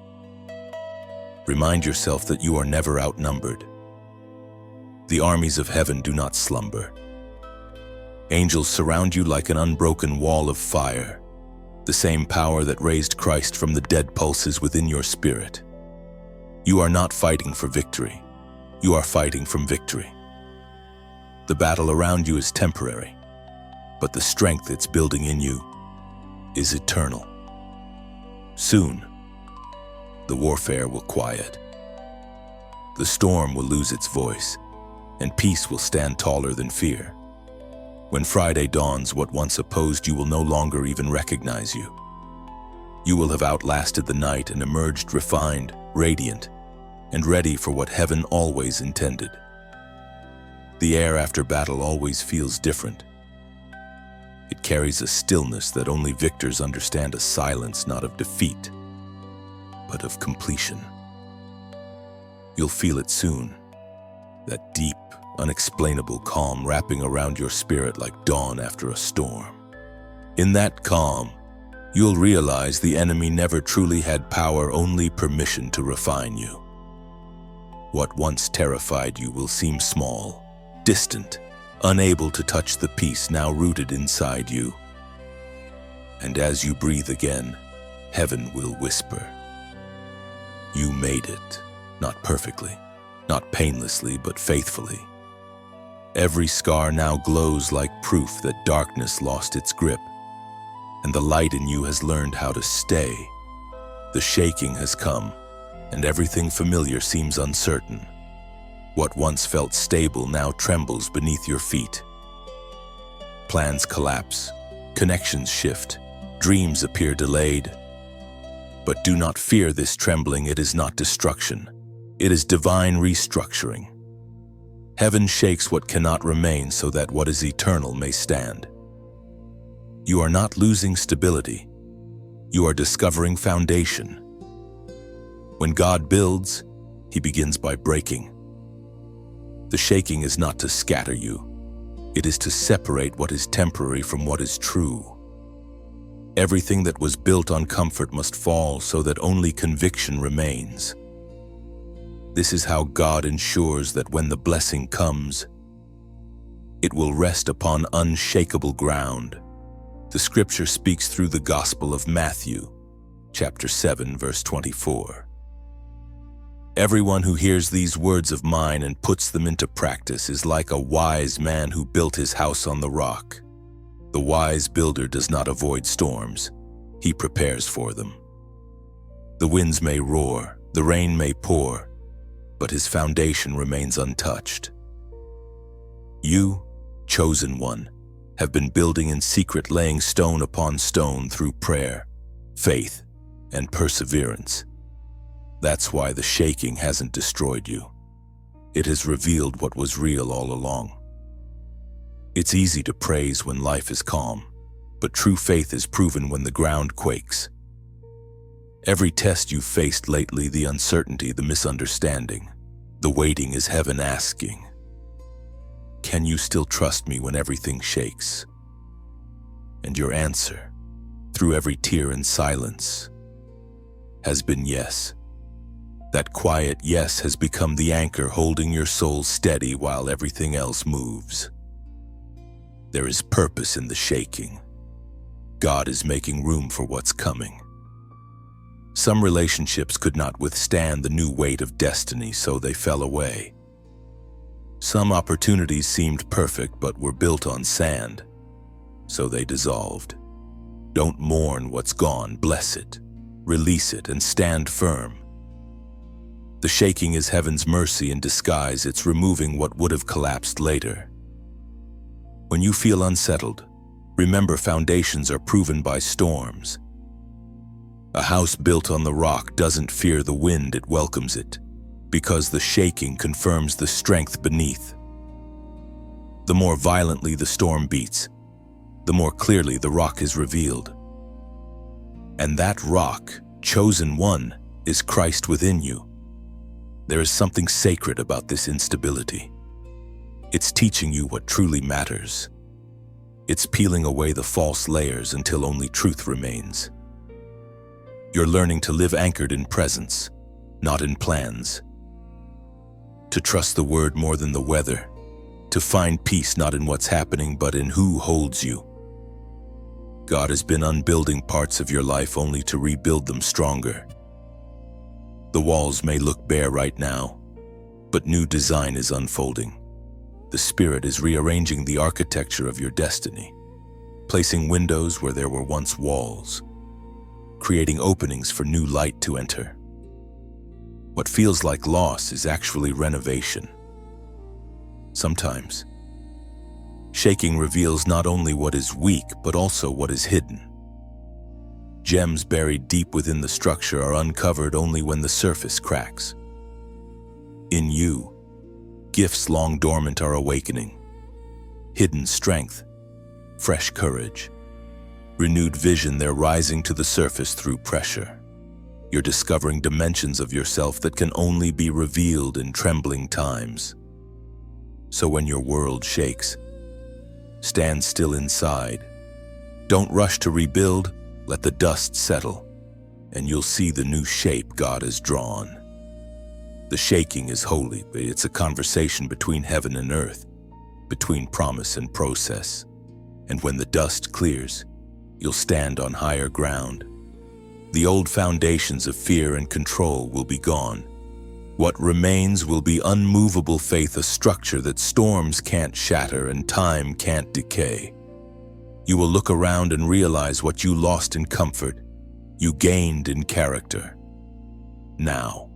Remind yourself that you are never outnumbered. The armies of heaven do not slumber. Angels surround you like an unbroken wall of fire. The same power that raised Christ from the dead pulses within your spirit. You are not fighting for victory. You are fighting from victory. The battle around you is temporary, but the strength it's building in you is eternal. Soon, the warfare will quiet. The storm will lose its voice, and peace will stand taller than fear. When Friday dawns, what once opposed you will no longer even recognize you. You will have outlasted the night and emerged refined, radiant, and ready for what heaven always intended. The air after battle always feels different. It carries a stillness that only victors understand, a silence not of defeat, but of completion. You'll feel it soon, that deep, unexplainable calm wrapping around your spirit like dawn after a storm. In that calm, you'll realize the enemy never truly had power, only permission to refine you. What once terrified you will seem small, distant, unable to touch the peace now rooted inside you. And as you breathe again, heaven will whisper, "You made it, not perfectly, not painlessly, but faithfully." Every scar now glows like proof that darkness lost its grip, and the light in you has learned how to stay. The shaking has come, and everything familiar seems uncertain. What once felt stable now trembles beneath your feet. Plans collapse, connections shift, dreams appear delayed. But do not fear this trembling, it is not destruction. It is divine restructuring. Heaven shakes what cannot remain so that what is eternal may stand. You are not losing stability. You are discovering foundation. When God builds, He begins by breaking. The shaking is not to scatter you. It is to separate what is temporary from what is true. Everything that was built on comfort must fall so that only conviction remains. This is how God ensures that when the blessing comes, It will rest upon unshakable ground. The scripture speaks through the Gospel of Matthew, chapter 7, verse 24. Everyone who hears these words of mine and puts them into practice is like a wise man who built his house on the rock. The wise builder does not avoid storms. He prepares for them. The winds may roar, the rain may pour, but his foundation remains untouched. You, chosen one, have been building in secret, laying stone upon stone through prayer, faith, and perseverance. That's why the shaking hasn't destroyed you. It has revealed what was real all along. It's easy to praise when life is calm, but true faith is proven when the ground quakes. Every test you've faced lately, the uncertainty, the misunderstanding, the waiting, is heaven asking, can you still trust me when everything shakes? And your answer, through every tear and silence, has been yes. That quiet yes has become the anchor holding your soul steady while everything else moves. There is purpose in the shaking. God is making room for what's coming. Some relationships could not withstand the new weight of destiny, so they fell away. Some opportunities seemed perfect but were built on sand, so they dissolved. Don't mourn what's gone, bless it, release it, and stand firm. The shaking is heaven's mercy in disguise. It's removing what would have collapsed later. When you feel unsettled, remember foundations are proven by storms. A house built on the rock doesn't fear the wind, it welcomes it, because the shaking confirms the strength beneath. The more violently the storm beats, the more clearly the rock is revealed. And that rock, chosen one, is Christ within you. There is something sacred about this instability. It's teaching you what truly matters. It's peeling away the false layers until only truth remains. You're learning to live anchored in presence, not in plans. To trust the word more than the weather. To find peace not in what's happening but in who holds you. God has been unbuilding parts of your life only to rebuild them stronger. The walls may look bare right now, but new design is unfolding. The Spirit is rearranging the architecture of your destiny, placing windows where there were once walls, creating openings for new light to enter. What feels like loss is actually renovation. Sometimes, shaking reveals not only what is weak, but also what is hidden. Gems buried deep within the structure are uncovered only when the surface cracks. In you, gifts long dormant are awakening. Hidden strength, fresh courage, renewed vision, they're rising to the surface through pressure. You're discovering dimensions of yourself that can only be revealed in trembling times. So when your world shakes, stand still inside. Don't rush to rebuild. Let the dust settle, and you'll see the new shape God has drawn. The shaking is holy, but it's a conversation between heaven and earth, between promise and process. And when the dust clears, you'll stand on higher ground. The old foundations of fear and control will be gone. What remains will be unmovable faith, a structure that storms can't shatter and time can't decay. You will look around and realize what you lost in comfort, you gained in character. Now,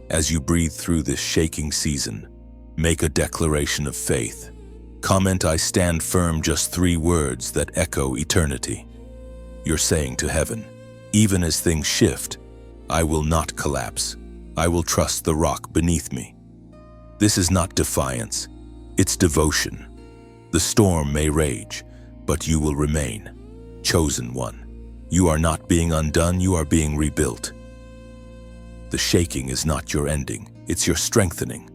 as you breathe through this shaking season, make a declaration of faith. Comment, I stand firm, just 3 words that echo eternity. You're saying to heaven, even as things shift, I will not collapse. I will trust the rock beneath me. This is not defiance, it's devotion. The storm may rage, but you will remain, chosen one. You are not being undone, you are being rebuilt. The shaking is not your ending, it's your strengthening.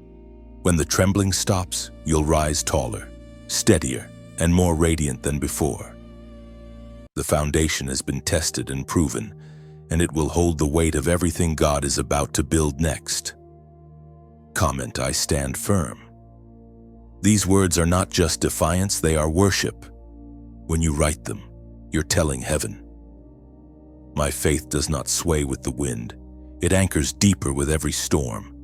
When the trembling stops, you'll rise taller, steadier, and more radiant than before. The foundation has been tested and proven, and it will hold the weight of everything God is about to build next. Comment, I stand firm. These words are not just defiance, they are worship. When you write them, you're telling heaven, "My faith does not sway with the wind. It anchors deeper with every storm."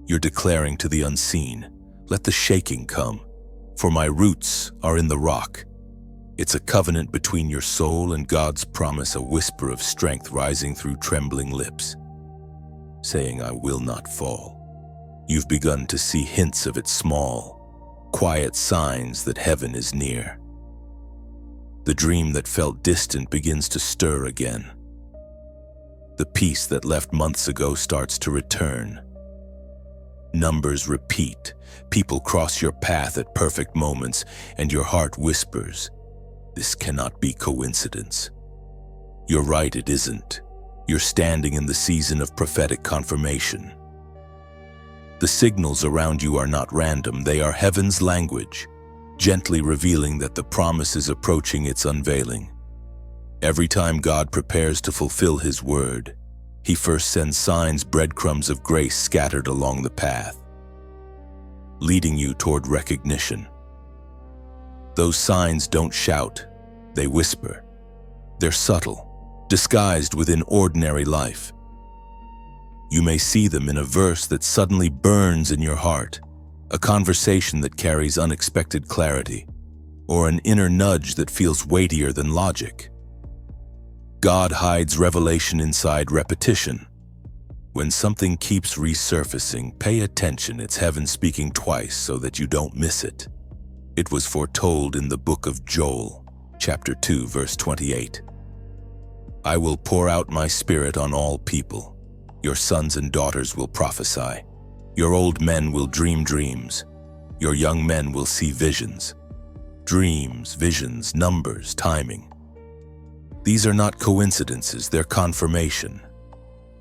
You're declaring to the unseen, "Let the shaking come, for my roots are in the rock." It's a covenant between your soul and God's promise, a whisper of strength rising through trembling lips, saying, "I will not fall." You've begun to see hints of its small, quiet signs that heaven is near. The dream that felt distant begins to stir again. The peace that left months ago starts to return. Numbers repeat, people cross your path at perfect moments, and your heart whispers, "This cannot be coincidence." You're right, it isn't. You're standing in the season of prophetic confirmation. The signals around you are not random, they are heaven's language, gently revealing that the promise is approaching its unveiling. Every time God prepares to fulfill His word, He first sends signs, breadcrumbs of grace scattered along the path, leading you toward recognition. Those signs don't shout, they whisper. They're subtle, disguised within ordinary life. You may see them in a verse that suddenly burns in your heart, a conversation that carries unexpected clarity, or an inner nudge that feels weightier than logic. God hides revelation inside repetition. When something keeps resurfacing, pay attention. It's heaven speaking twice so that you don't miss it. It was foretold in the book of Joel, chapter 2, verse 28. "I will pour out my spirit on all people. Your sons and daughters will prophesy. Your old men will dream dreams. Your young men will see visions." Dreams, visions, numbers, timing. These are not coincidences, they're confirmation.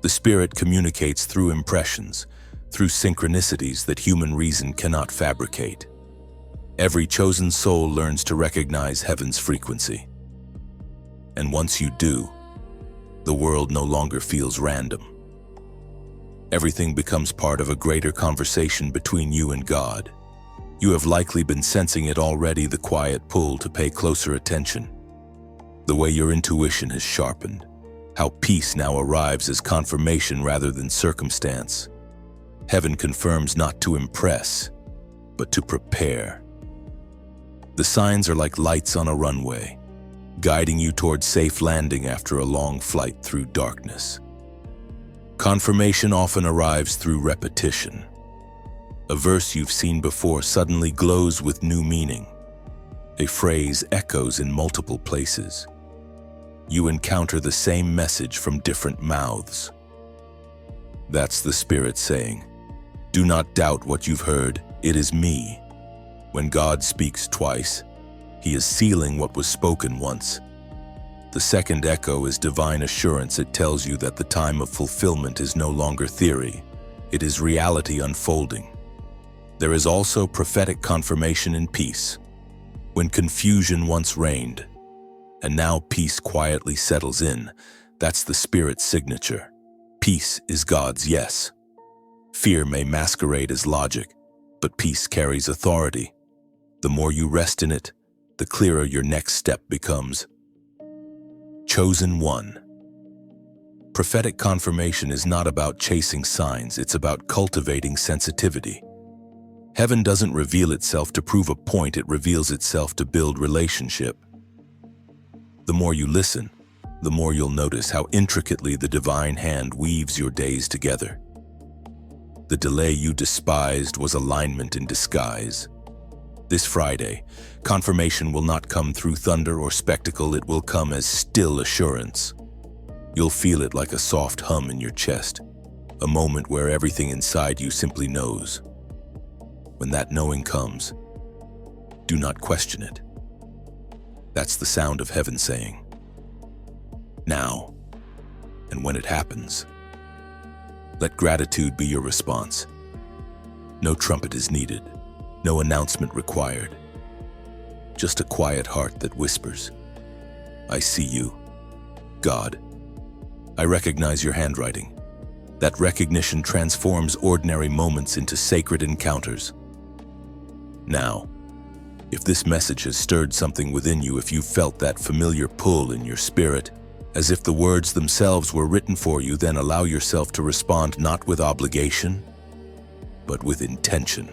The Spirit communicates through impressions, through synchronicities that human reason cannot fabricate. Every chosen soul learns to recognize heaven's frequency. And once you do, the world no longer feels random. Everything becomes part of a greater conversation between you and God. You have likely been sensing it already, the quiet pull to pay closer attention. The way your intuition has sharpened. How peace now arrives as confirmation rather than circumstance. Heaven confirms not to impress, but to prepare. The signs are like lights on a runway, guiding you toward safe landing after a long flight through darkness. Confirmation often arrives through repetition. A verse you've seen before suddenly glows with new meaning. A phrase echoes in multiple places. You encounter the same message from different mouths. That's the Spirit saying, "Do not doubt what you've heard, it is me." When God speaks twice, He is sealing what was spoken once. The second echo is divine assurance. It tells you that the time of fulfillment is no longer theory. It is reality unfolding. There is also prophetic confirmation in peace. When confusion once reigned, and now peace quietly settles in, that's the Spirit's signature. Peace is God's yes. Fear may masquerade as logic, but peace carries authority. The more you rest in it, the clearer your next step becomes. Chosen one. Prophetic confirmation is not about chasing signs, it's about cultivating sensitivity. Heaven doesn't reveal itself to prove a point, it reveals itself to build relationship. The more you listen, the more you'll notice how intricately the divine hand weaves your days together. The delay you despised was alignment in disguise. This Friday, confirmation will not come through thunder or spectacle, it will come as still assurance. You'll feel it like a soft hum in your chest, a moment where everything inside you simply knows. When that knowing comes, do not question it. That's the sound of heaven saying, "Now." And when it happens, let gratitude be your response. No trumpet is needed. No announcement required. Just a quiet heart that whispers, "I see you, God. I recognize your handwriting." That recognition transforms ordinary moments into sacred encounters. Now, if this message has stirred something within you, if you felt that familiar pull in your spirit, as if the words themselves were written for you, then allow yourself to respond not with obligation, but with intention.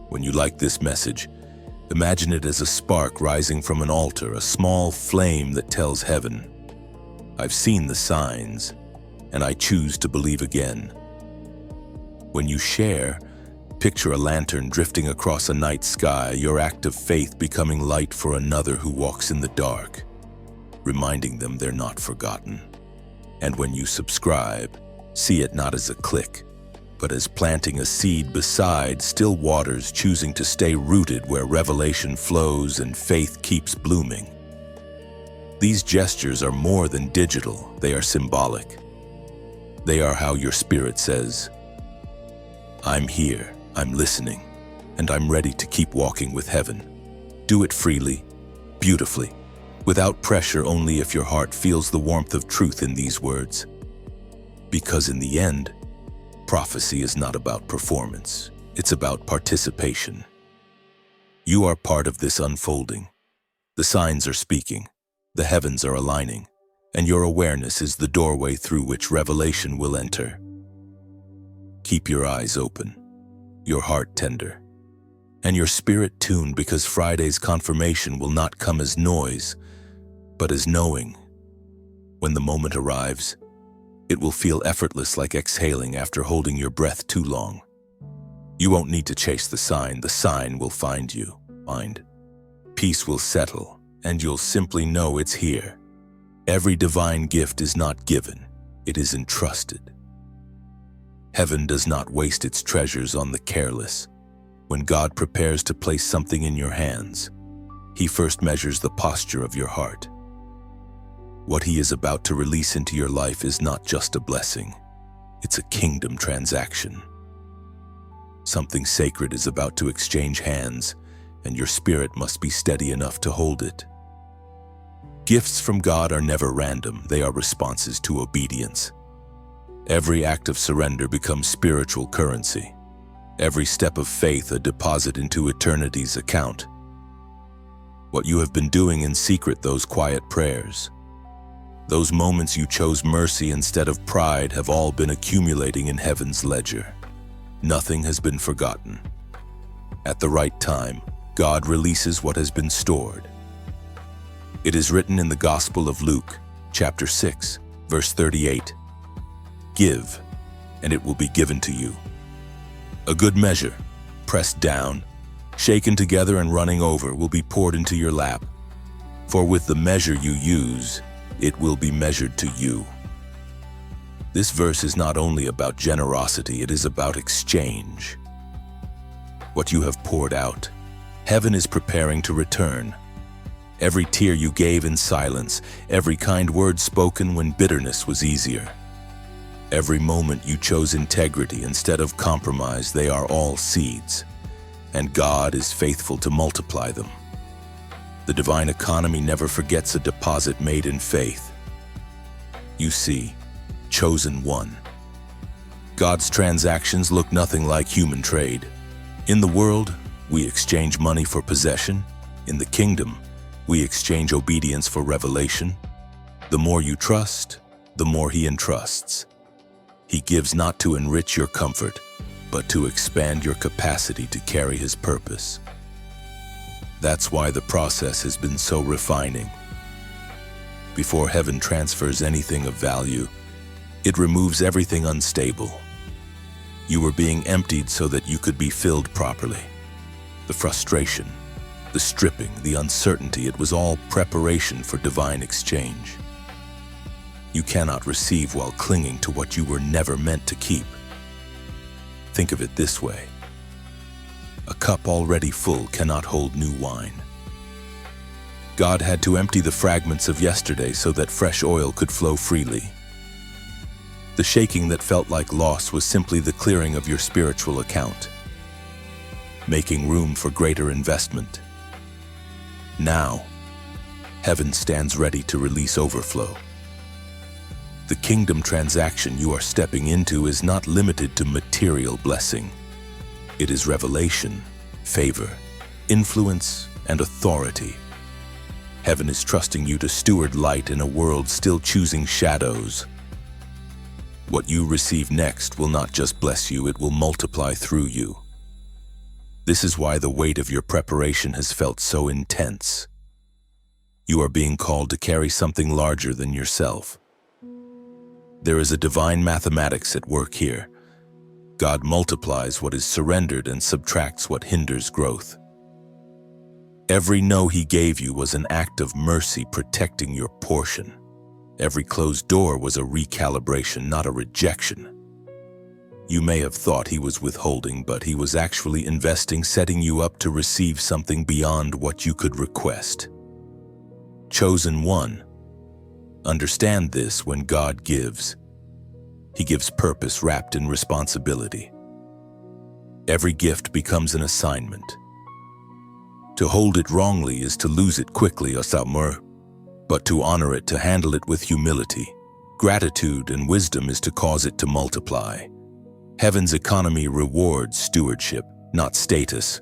When you like this message, imagine it as a spark rising from an altar, a small flame that tells heaven, "I've seen the signs, and I choose to believe again." When you share, picture a lantern drifting across a night sky, your act of faith becoming light for another who walks in the dark, reminding them they're not forgotten. And when you subscribe, see it not as a click, but as planting a seed beside still waters, choosing to stay rooted where revelation flows and faith keeps blooming. These gestures are more than digital, they are symbolic. They are how your spirit says, "I'm here, I'm listening, and I'm ready to keep walking with heaven." Do it freely, beautifully, without pressure, only if your heart feels the warmth of truth in these words. Because in the end, prophecy is not about performance, it's about participation. You are part of this unfolding. The signs are speaking, the heavens are aligning, and your awareness is the doorway through which revelation will enter. Keep your eyes open, your heart tender, and your spirit tuned, because Friday's confirmation will not come as noise, but as knowing. When the moment arrives, it will feel effortless, like exhaling after holding your breath too long. You won't need to chase the sign will find you. Peace will settle, and you'll simply know it's here. Every divine gift is not given, it is entrusted. Heaven does not waste its treasures on the careless. When God prepares to place something in your hands, He first measures the posture of your heart. What He is about to release into your life is not just a blessing, it's a kingdom transaction. Something sacred is about to exchange hands, and your spirit must be steady enough to hold it. Gifts from God are never random, they are responses to obedience. Every act of surrender becomes spiritual currency. Every step of faith a deposit into eternity's account. What you have been doing in secret, those quiet prayers, those moments you chose mercy instead of pride, have all been accumulating in heaven's ledger. Nothing has been forgotten. At the right time, God releases what has been stored. It is written in the Gospel of Luke, chapter 6, verse 38, "Give, and it will be given to you. A good measure, pressed down, shaken together and running over, will be poured into your lap. For with the measure you use, it will be measured to you." This verse is not only about generosity, it is about exchange. What you have poured out, heaven is preparing to return. Every tear you gave in silence, every kind word spoken when bitterness was easier, every moment you chose integrity instead of compromise, they are all seeds, and God is faithful to multiply them. The divine economy never forgets a deposit made in faith. You see, chosen one. God's transactions look nothing like human trade. In the world, we exchange money for possession. In the kingdom, we exchange obedience for revelation. The more you trust, the more He entrusts. He gives not to enrich your comfort, but to expand your capacity to carry His purpose. That's why the process has been so refining. Before heaven transfers anything of value, it removes everything unstable. You were being emptied so that you could be filled properly. The frustration, the stripping, the uncertainty, it was all preparation for divine exchange. You cannot receive while clinging to what you were never meant to keep. Think of it this way. A cup already full cannot hold new wine. God had to empty the fragments of yesterday so that fresh oil could flow freely. The shaking that felt like loss was simply the clearing of your spiritual account, making room for greater investment. Now, heaven stands ready to release overflow. The kingdom transaction you are stepping into is not limited to material blessing. It is revelation, favor, influence, and authority. Heaven is trusting you to steward light in a world still choosing shadows. What you receive next will not just bless you, it will multiply through you. This is why the weight of your preparation has felt so intense. You are being called to carry something larger than yourself. There is a divine mathematics at work here. God multiplies what is surrendered and subtracts what hinders growth. Every no He gave you was an act of mercy protecting your portion. Every closed door was a recalibration, not a rejection. You may have thought He was withholding, but He was actually investing, setting you up to receive something beyond what you could request. Chosen one, understand this: when God gives, He gives purpose wrapped in responsibility. Every gift becomes an assignment. To hold it wrongly is to lose it quickly, but to honor it, to handle it with humility, gratitude, and wisdom is to cause it to multiply. Heaven's economy rewards stewardship, not status.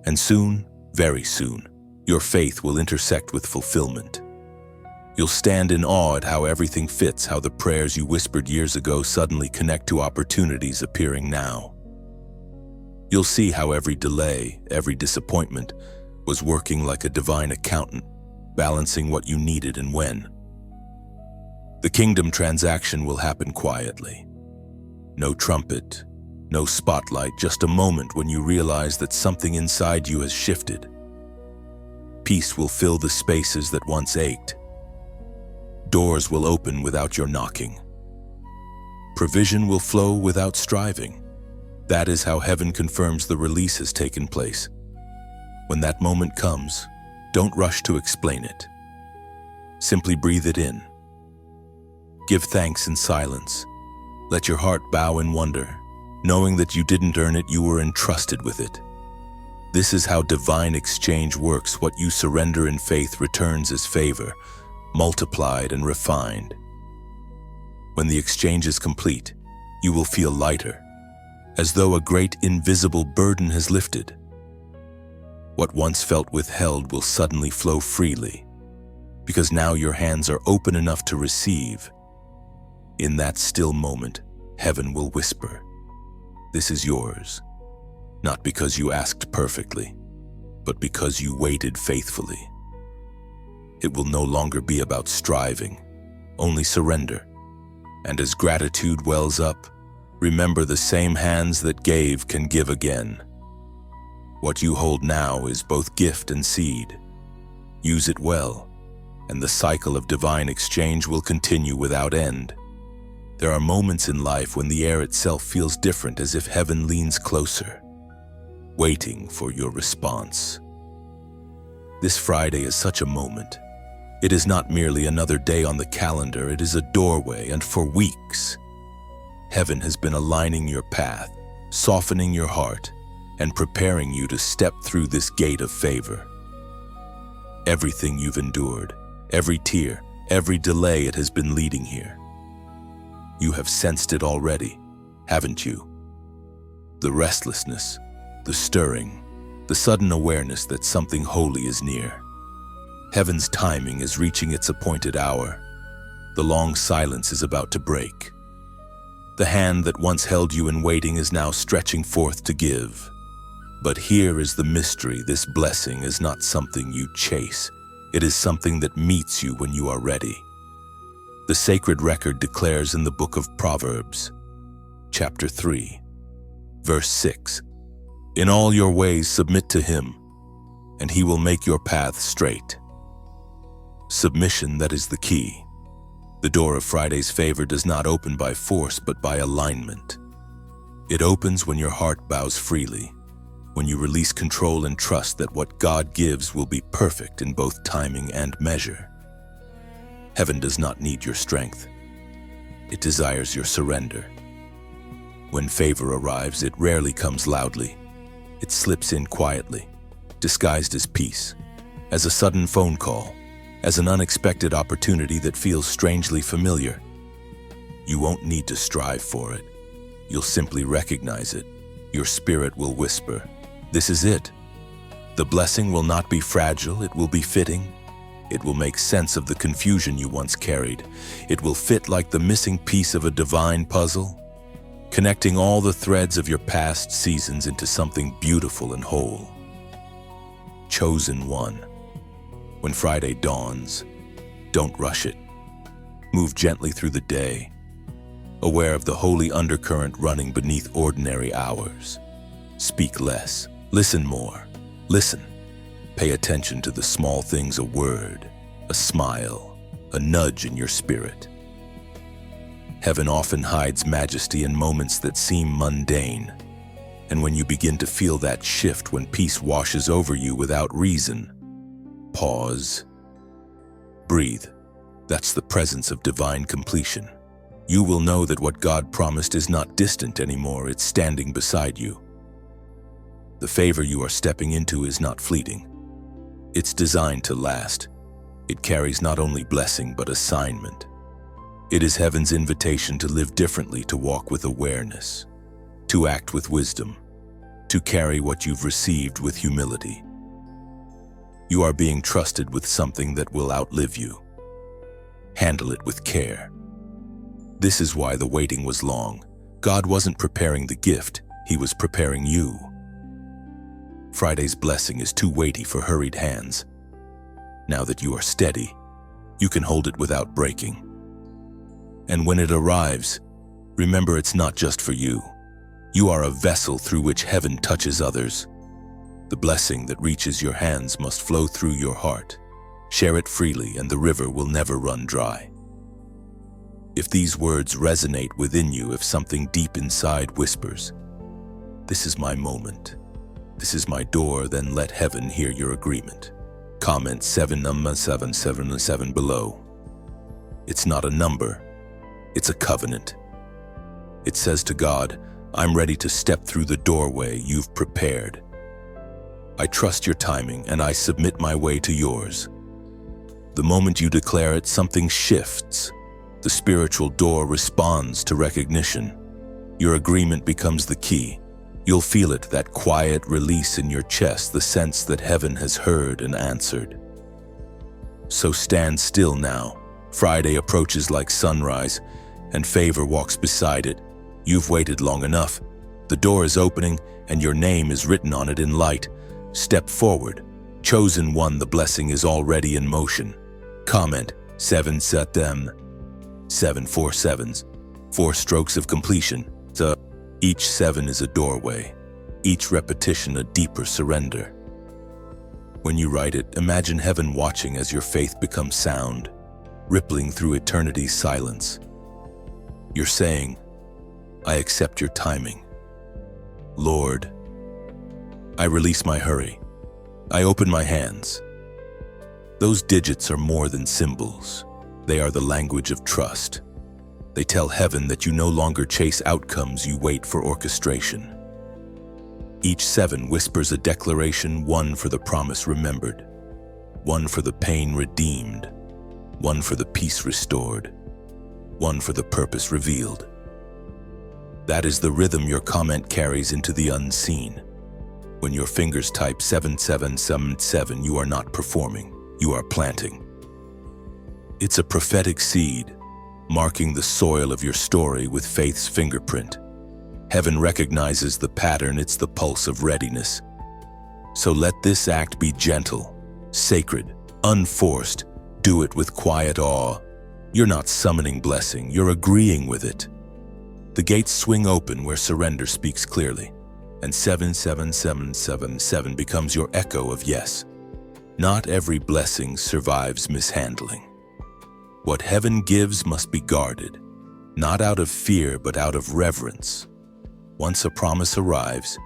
And soon, very soon, your faith will intersect with fulfillment. You'll stand in awe at how everything fits, how the prayers you whispered years ago suddenly connect to opportunities appearing now. You'll see how every delay, every disappointment was working like a divine accountant, balancing what you needed and when. The kingdom transaction will happen quietly. No trumpet, no spotlight, just a moment when you realize that something inside you has shifted. Peace will fill the spaces that once ached. Doors will open without your knocking. Provision will flow without striving. That is how heaven confirms the release has taken place. When that moment comes, don't rush to explain it. Simply breathe it in. Give thanks in silence. Let your heart bow in wonder, knowing that you didn't earn it, you were entrusted with it. This is how divine exchange works. What you surrender in faith returns as favor, multiplied and refined. When the exchange is complete, you will feel lighter, as though a great invisible burden has lifted. What once felt withheld will suddenly flow freely, because now your hands are open enough to receive. In that still moment, heaven will whisper, "This is yours," not because you asked perfectly, but because you waited faithfully. It will no longer be about striving, only surrender. And as gratitude wells up, remember the same hands that gave can give again. What you hold now is both gift and seed. Use it well, and the cycle of divine exchange will continue without end. There are moments in life when the air itself feels different, as if heaven leans closer, waiting for your response. This Friday is such a moment. It is not merely another day on the calendar, it is a doorway, and for weeks, heaven has been aligning your path, softening your heart, and preparing you to step through this gate of favor. Everything you've endured, every tear, every delay, it has been leading here. You have sensed it already, haven't you? The restlessness, the stirring, the sudden awareness that something holy is near. Heaven's timing is reaching its appointed hour. The long silence is about to break. The hand that once held you in waiting is now stretching forth to give. But here is the mystery: this blessing is not something you chase. It is something that meets you when you are ready. The sacred record declares in the book of Proverbs, chapter 3, verse 6, "In all your ways submit to Him, and He will make your path straight." Submission, that is the key. The door of Friday's favor does not open by force, but by alignment. It opens when your heart bows freely, when you release control and trust that what God gives will be perfect in both timing and measure. Heaven does not need your strength. It desires your surrender. When favor arrives, it rarely comes loudly. It slips in quietly, disguised as peace, as a sudden phone call, as an unexpected opportunity that feels strangely familiar. You won't need to strive for it. You'll simply recognize it. Your spirit will whisper, This is it. The blessing will not be fragile, it will be fitting. It will make sense of the confusion you once carried. It will fit like the missing piece of a divine puzzle, connecting all the threads of your past seasons into something beautiful and whole. Chosen one. When Friday dawns, don't rush it. Move gently through the day, aware of the holy undercurrent running beneath ordinary hours. Speak less, listen more. Listen. Pay attention to the small things, a word, a smile, a nudge in your spirit. Heaven often hides majesty in moments that seem mundane. And when you begin to feel that shift, when peace washes over you without reason, pause, breathe. That's the presence of divine completion. You will know that what God promised is not distant anymore, it's standing beside you. The favor you are stepping into is not fleeting. It's designed to last. It carries not only blessing but assignment. It is heaven's invitation to live differently, to walk with awareness, to act with wisdom, to carry what you've received with humility. You are being trusted with something that will outlive you. Handle it with care. This is why the waiting was long. God wasn't preparing the gift, He was preparing you. Friday's blessing is too weighty for hurried hands. Now that you are steady, you can hold it without breaking. And when it arrives, remember it's not just for you. You are a vessel through which heaven touches others. The blessing that reaches your hands must flow through your heart. Share it freely and the river will never run dry. If these words resonate within you, if something deep inside whispers, "This is my moment. This is my door," then let heaven hear your agreement. Comment 77777 below. It's not a number, it's a covenant. It says to God, "I'm ready to step through the doorway you've prepared. I trust your timing and I submit my way to yours." The moment you declare it, something shifts. The spiritual door responds to recognition. Your agreement becomes the key. You'll feel it, that quiet release in your chest, the sense that heaven has heard and answered. So stand still now. Friday approaches like sunrise, and favor walks beside it. You've waited long enough. The door is opening, and your name is written on it in light. Step forward. Chosen one, the blessing is already in motion. Comment 777. 7 4 sevens. 4 strokes of completion. Each 7 is a doorway, each repetition a deeper surrender. When you write it, imagine heaven watching as your faith becomes sound, rippling through eternity's silence. You're saying, "I accept your timing. Lord, I release my hurry. I open my hands." Those digits are more than symbols. They are the language of trust. They tell heaven that you no longer chase outcomes, you wait for orchestration. Each 7 whispers a declaration, one for the promise remembered, one for the pain redeemed, one for the peace restored, one for the purpose revealed. That is the rhythm your comment carries into the unseen. When your fingers type 7777, you are not performing, you are planting. It's a prophetic seed, marking the soil of your story with faith's fingerprint. Heaven recognizes the pattern, it's the pulse of readiness. So let this act be gentle, sacred, unforced. Do it with quiet awe. You're not summoning blessing, you're agreeing with it. The gates swing open where surrender speaks clearly, and 77777 becomes your echo of yes. Not every blessing survives mishandling. What heaven gives must be guarded, not out of fear but out of reverence. Once a promise arrives,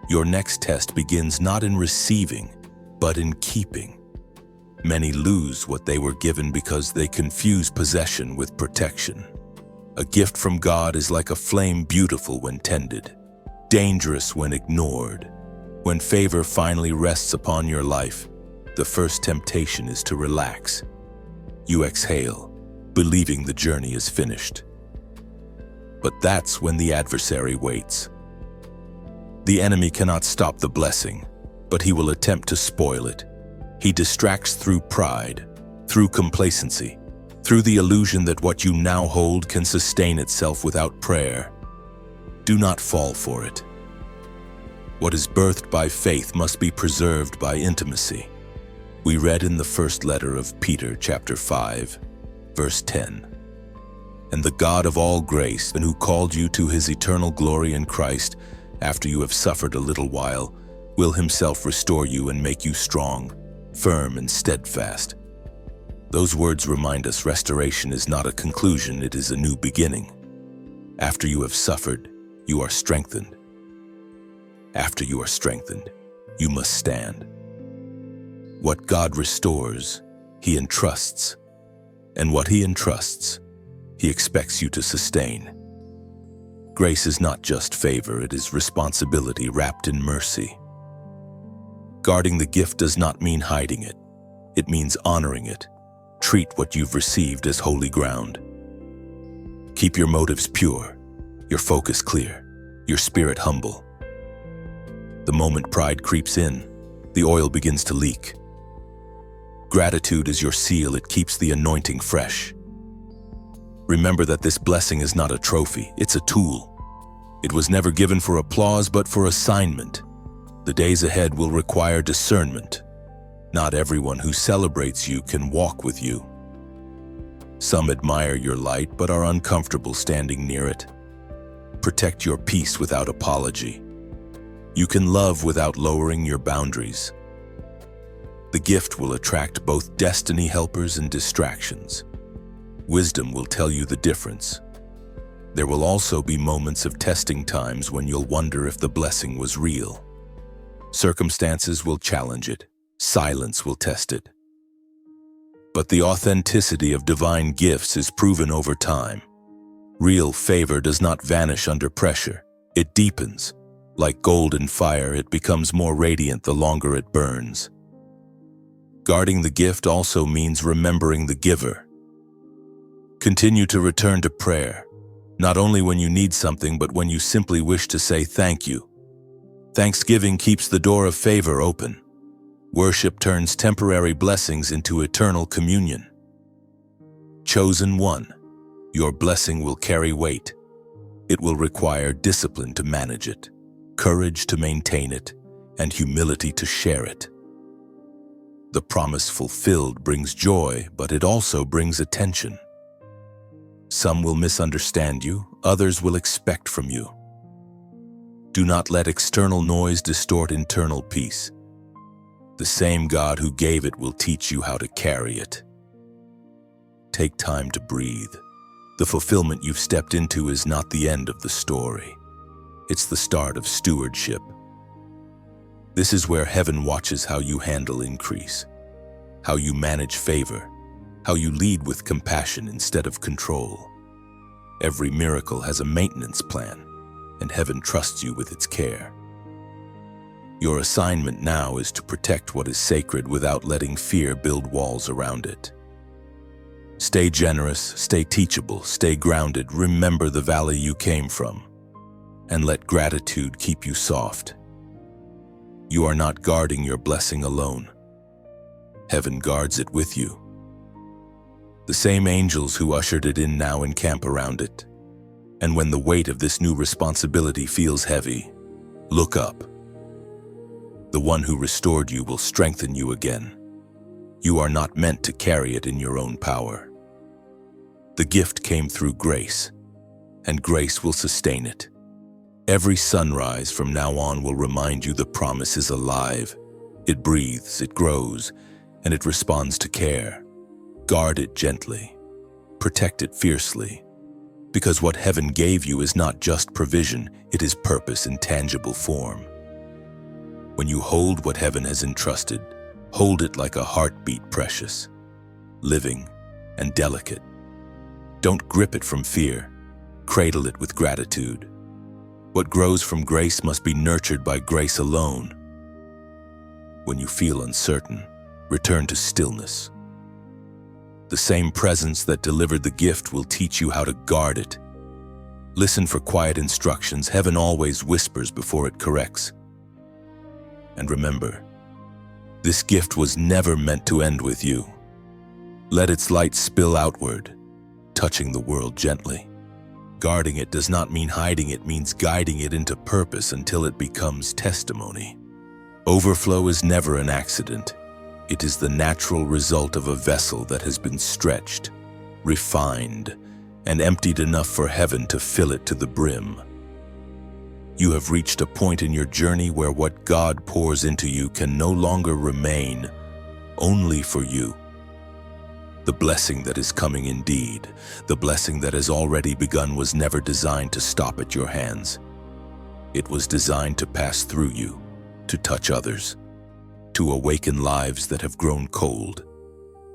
your next test begins not in receiving, but in keeping. Many lose what they were given because they confuse possession with protection. A gift from God is like a flame, beautiful when tended, dangerous when ignored. When favor finally rests upon your life, the first temptation is to relax. You exhale, believing the journey is finished. But that's when the adversary waits. The enemy cannot stop the blessing, but he will attempt to spoil it. He distracts through pride, through complacency, through the illusion that what you now hold can sustain itself without prayer. Do not fall for it. What is birthed by faith must be preserved by intimacy. We read in the first letter of Peter, chapter 5, verse 10. And the God of all grace, and who called you to his eternal glory in Christ, after you have suffered a little while, will himself restore you and make you strong, firm, and steadfast. Those words remind us restoration is not a conclusion, it is a new beginning. After you have suffered, you are strengthened. After you are strengthened, you must stand. What God restores, he entrusts. And what he entrusts, he expects you to sustain. Grace is not just favor, it is responsibility wrapped in mercy. Guarding the gift does not mean hiding it. It means honoring it. Treat what you've received as holy ground. Keep your motives pure, your focus clear, your spirit humble. The moment pride creeps in, the oil begins to leak. Gratitude is your seal, it keeps the anointing fresh. Remember that this blessing is not a trophy, it's a tool. It was never given for applause, but for assignment. The days ahead will require discernment. Not everyone who celebrates you can walk with you. Some admire your light, but are uncomfortable standing near it. Protect your peace without apology. You can love without lowering your boundaries. The gift will attract both destiny helpers and distractions. Wisdom will tell you the difference. There will also be moments of testing times when you'll wonder if the blessing was real. Circumstances will challenge it. Silence will test it. But the authenticity of divine gifts is proven over time. Real favor does not vanish under pressure. It deepens. Like gold in fire, it becomes more radiant the longer it burns. Guarding the gift also means remembering the giver. Continue to return to prayer, not only when you need something, but when you simply wish to say thank you. Thanksgiving keeps the door of favor open. Worship turns temporary blessings into eternal communion. Chosen one, your blessing will carry weight. It will require discipline to manage it, courage to maintain it, and humility to share it. The promise fulfilled brings joy, but it also brings attention. Some will misunderstand you, others will expect from you. Do not let external noise distort internal peace. The same God who gave it will teach you how to carry it. Take time to breathe. The fulfillment you've stepped into is not the end of the story. It's the start of stewardship. This is where heaven watches how you handle increase, how you manage favor, how you lead with compassion instead of control. Every miracle has a maintenance plan, and heaven trusts you with its care. Your assignment now is to protect what is sacred without letting fear build walls around it. Stay generous, stay teachable, stay grounded, remember the valley you came from, and let gratitude keep you soft. You are not guarding your blessing alone. Heaven guards it with you. The same angels who ushered it in now encamp around it. And when the weight of this new responsibility feels heavy, look up. The one who restored you will strengthen you again. You are not meant to carry it in your own power. The gift came through grace, and grace will sustain it. Every sunrise from now on will remind you the promise is alive. It breathes, it grows, and it responds to care. Guard it gently. Protect it fiercely. Because what heaven gave you is not just provision, it is purpose in tangible form. When you hold what heaven has entrusted, hold it like a heartbeat precious, living and delicate. Don't grip it from fear, cradle it with gratitude. What grows from grace must be nurtured by grace alone. When you feel uncertain, return to stillness. The same presence that delivered the gift will teach you how to guard it. Listen for quiet instructions. Heaven always whispers before it corrects. And remember, this gift was never meant to end with you. Let its light spill outward, touching the world gently. Guarding it does not mean hiding, it means guiding it into purpose until it becomes testimony. Overflow is never an accident. It is the natural result of a vessel that has been stretched, refined, and emptied enough for heaven to fill it to the brim. You have reached a point in your journey where what God pours into you can no longer remain only for you. The blessing that is coming indeed, the blessing that has already begun, was never designed to stop at your hands. It was designed to pass through you, to touch others, to awaken lives that have grown cold.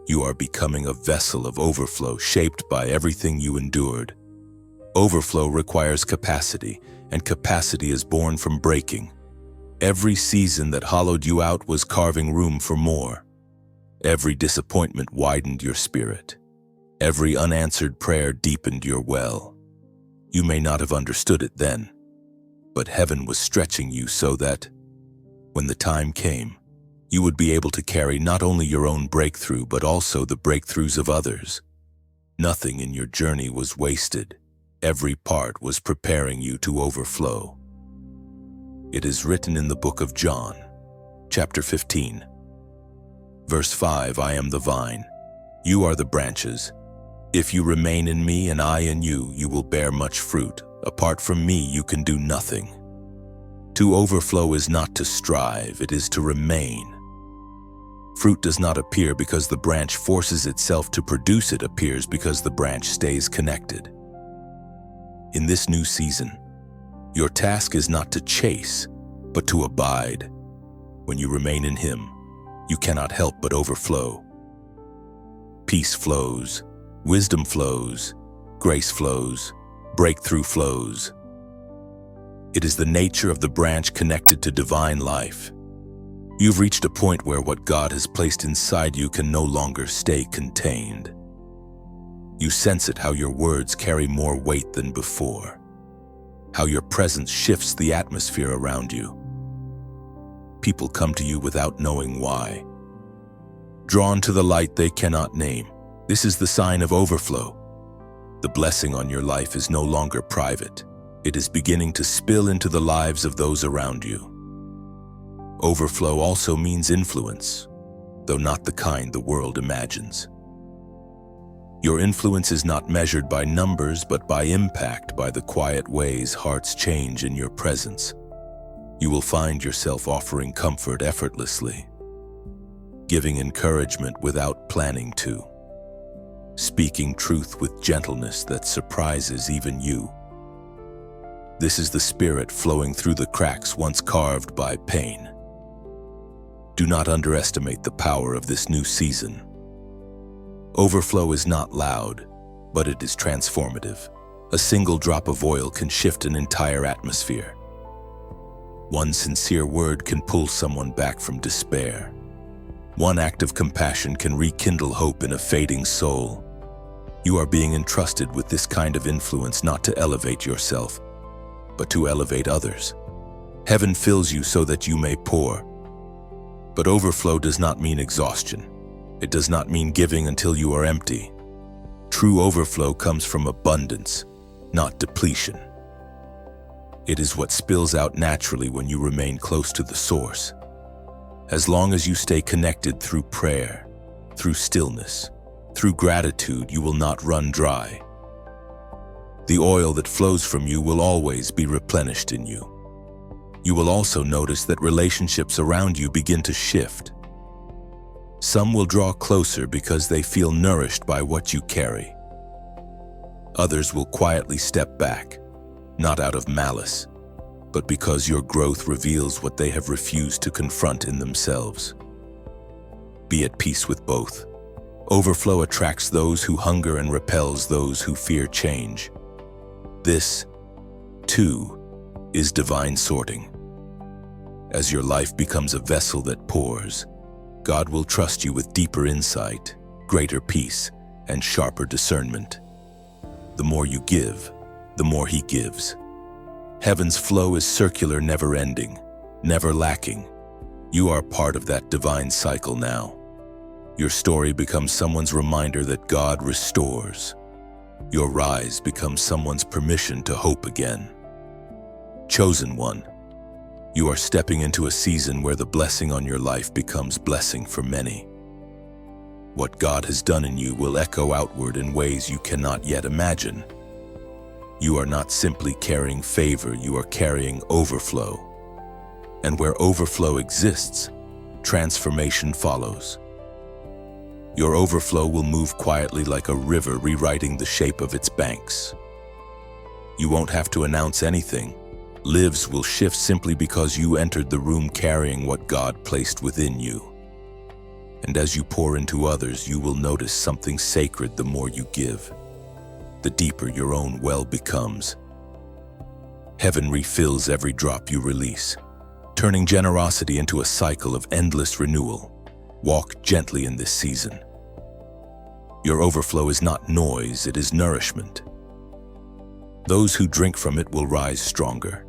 You are becoming a vessel of overflow shaped by everything you endured. Overflow requires capacity, and capacity is born from breaking. Every season that hollowed you out was carving room for more. Every disappointment widened your spirit. Every unanswered prayer deepened your well. You may not have understood it then, but heaven was stretching you so that, when the time came, you would be able to carry not only your own breakthrough but also the breakthroughs of others. Nothing in your journey was wasted. Every part was preparing you to overflow. It is written in the book of John, chapter 15, verse 5, I am the vine, you are the branches. If you remain in me and I in you, you will bear much fruit. Apart from me, you can do nothing. To overflow is not to strive, it is to remain. Fruit does not appear because the branch forces itself to produce, it appears because the branch stays connected. In this new season, your task is not to chase, but to abide. When you remain in Him, you cannot help but overflow. Peace flows, wisdom flows, grace flows, breakthrough flows. It is the nature of the branch connected to divine life. You've reached a point where what God has placed inside you can no longer stay contained. You sense it, how your words carry more weight than before, how your presence shifts the atmosphere around you. People come to you without knowing why, drawn to the light they cannot name. This is the sign of overflow. The blessing on your life is no longer private. It is beginning to spill into the lives of those around you. Overflow also means influence, though not the kind the world imagines. Your influence is not measured by numbers, but by impact, by the quiet ways hearts change in your presence. You will find yourself offering comfort effortlessly, giving encouragement without planning to, speaking truth with gentleness that surprises even you. This is the Spirit flowing through the cracks once carved by pain. Do not underestimate the power of this new season. Overflow is not loud, but it is transformative. A single drop of oil can shift an entire atmosphere. One sincere word can pull someone back from despair. One act of compassion can rekindle hope in a fading soul. You are being entrusted with this kind of influence not to elevate yourself, but to elevate others. Heaven fills you so that you may pour. But overflow does not mean exhaustion. It does not mean giving until you are empty. True overflow comes from abundance, not depletion. It is what spills out naturally when you remain close to the source. As long as you stay connected through prayer, through stillness, through gratitude, you will not run dry. The oil that flows from you will always be replenished in you. You will also notice that relationships around you begin to shift. Some will draw closer because they feel nourished by what you carry. Others will quietly step back, not out of malice, but because your growth reveals what they have refused to confront in themselves. Be at peace with both. Overflow attracts those who hunger and repels those who fear change. This, too, is divine sorting. As your life becomes a vessel that pours, God will trust you with deeper insight, greater peace, and sharper discernment. The more you give, the more He gives. Heaven's flow is circular, never-ending, never lacking. You are part of that divine cycle now. Your story becomes someone's reminder that God restores. Your rise becomes someone's permission to hope again. Chosen one, you are stepping into a season where the blessing on your life becomes blessing for many. What God has done in you will echo outward in ways you cannot yet imagine. You are not simply carrying favor, you are carrying overflow. And where overflow exists, transformation follows. Your overflow will move quietly like a river, rewriting the shape of its banks. You won't have to announce anything. Lives will shift simply because you entered the room carrying what God placed within you. And as you pour into others, you will notice something sacred the more you give. The deeper your own well becomes. Heaven refills every drop you release, turning generosity into a cycle of endless renewal. Walk gently in this season. Your overflow is not noise, it is nourishment. Those who drink from it will rise stronger.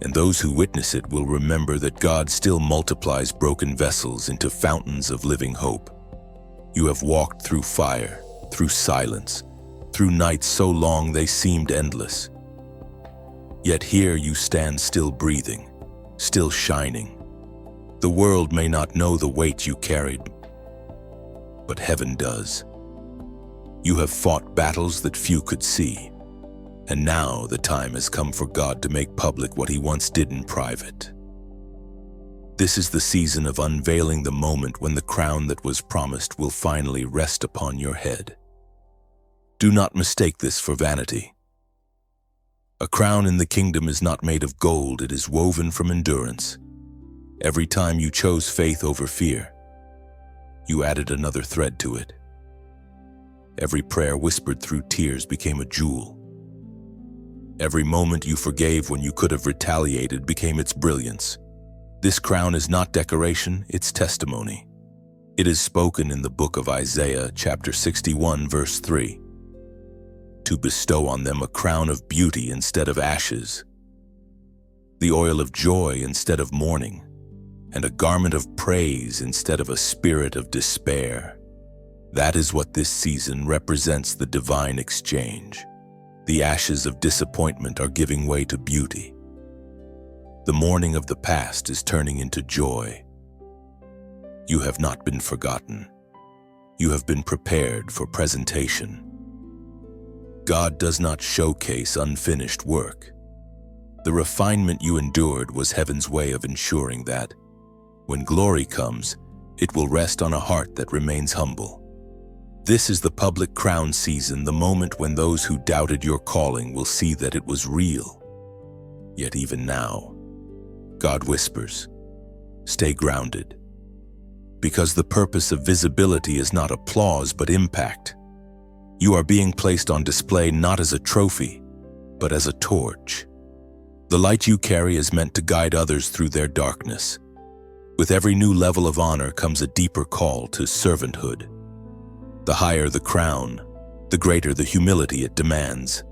And those who witness it will remember that God still multiplies broken vessels into fountains of living hope. You have walked through fire, through silence, through nights so long they seemed endless. Yet here you stand still breathing, still shining. The world may not know the weight you carried, but heaven does. You have fought battles that few could see, and now the time has come for God to make public what He once did in private. This is the season of unveiling the moment when the crown that was promised will finally rest upon your head. Do not mistake this for vanity. A crown in the kingdom is not made of gold, it is woven from endurance. Every time you chose faith over fear, you added another thread to it. Every prayer whispered through tears became a jewel. Every moment you forgave when you could have retaliated became its brilliance. This crown is not decoration, it's testimony. It is spoken in the book of Isaiah, chapter 61, verse 3. To bestow on them a crown of beauty instead of ashes, the oil of joy instead of mourning, and a garment of praise instead of a spirit of despair. That is what this season represents, the divine exchange. The ashes of disappointment are giving way to beauty. The mourning of the past is turning into joy. You have not been forgotten. You have been prepared for presentation. God does not showcase unfinished work. The refinement you endured was heaven's way of ensuring that, when glory comes, it will rest on a heart that remains humble. This is the public crown season, the moment when those who doubted your calling will see that it was real. Yet even now, God whispers, stay grounded. Because the purpose of visibility is not applause but impact. You are being placed on display not as a trophy, but as a torch. The light you carry is meant to guide others through their darkness. With every new level of honor comes a deeper call to servanthood. The higher the crown, the greater the humility it demands.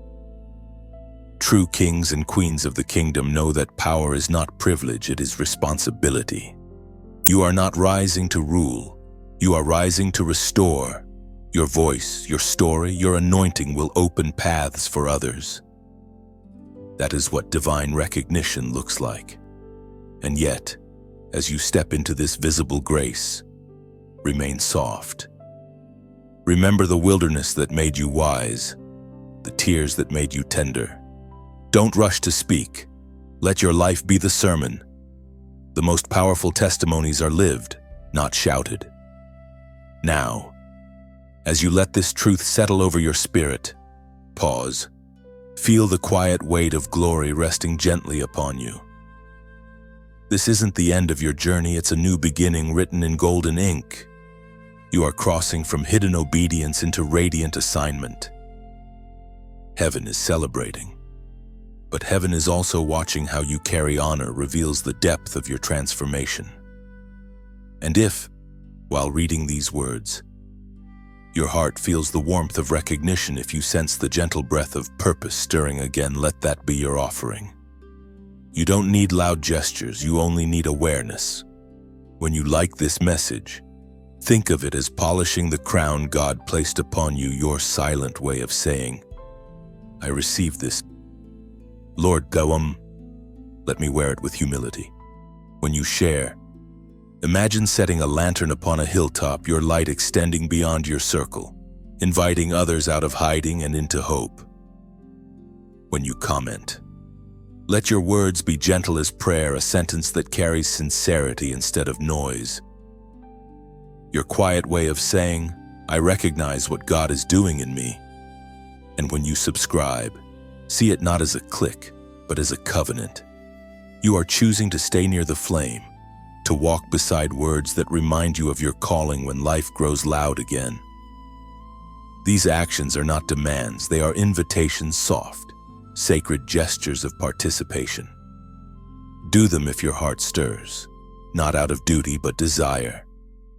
True kings and queens of the kingdom know that power is not privilege, it is responsibility. You are not rising to rule, you are rising to restore. Your voice, your story, your anointing will open paths for others. That is what divine recognition looks like. And yet, as you step into this visible grace, remain soft. Remember the wilderness that made you wise, the tears that made you tender. Don't rush to speak. Let your life be the sermon. The most powerful testimonies are lived, not shouted. Now, as you let this truth settle over your spirit, pause. Feel the quiet weight of glory resting gently upon you. This isn't the end of your journey, it's a new beginning written in golden ink. You are crossing from hidden obedience into radiant assignment. Heaven is celebrating, but heaven is also watching how you carry honor, reveals the depth of your transformation. And if, while reading these words, Your heart feels the warmth of recognition. If you sense the gentle breath of purpose stirring again, let that be your offering. You don't need loud gestures, you only need awareness. When you like this message, think of it as polishing the crown God placed upon you, your silent way of saying, I receive this. Lord, let me wear it with humility. When you share, imagine setting a lantern upon a hilltop, your light extending beyond your circle, inviting others out of hiding and into hope. When you comment, let your words be gentle as prayer, a sentence that carries sincerity instead of noise. Your quiet way of saying, I recognize what God is doing in me. And when you subscribe, see it not as a click, but as a covenant. You are choosing to stay near the flame, to walk beside words that remind you of your calling when life grows loud again. These actions are not demands, they are invitations, soft, sacred gestures of participation. Do them if your heart stirs, not out of duty but desire,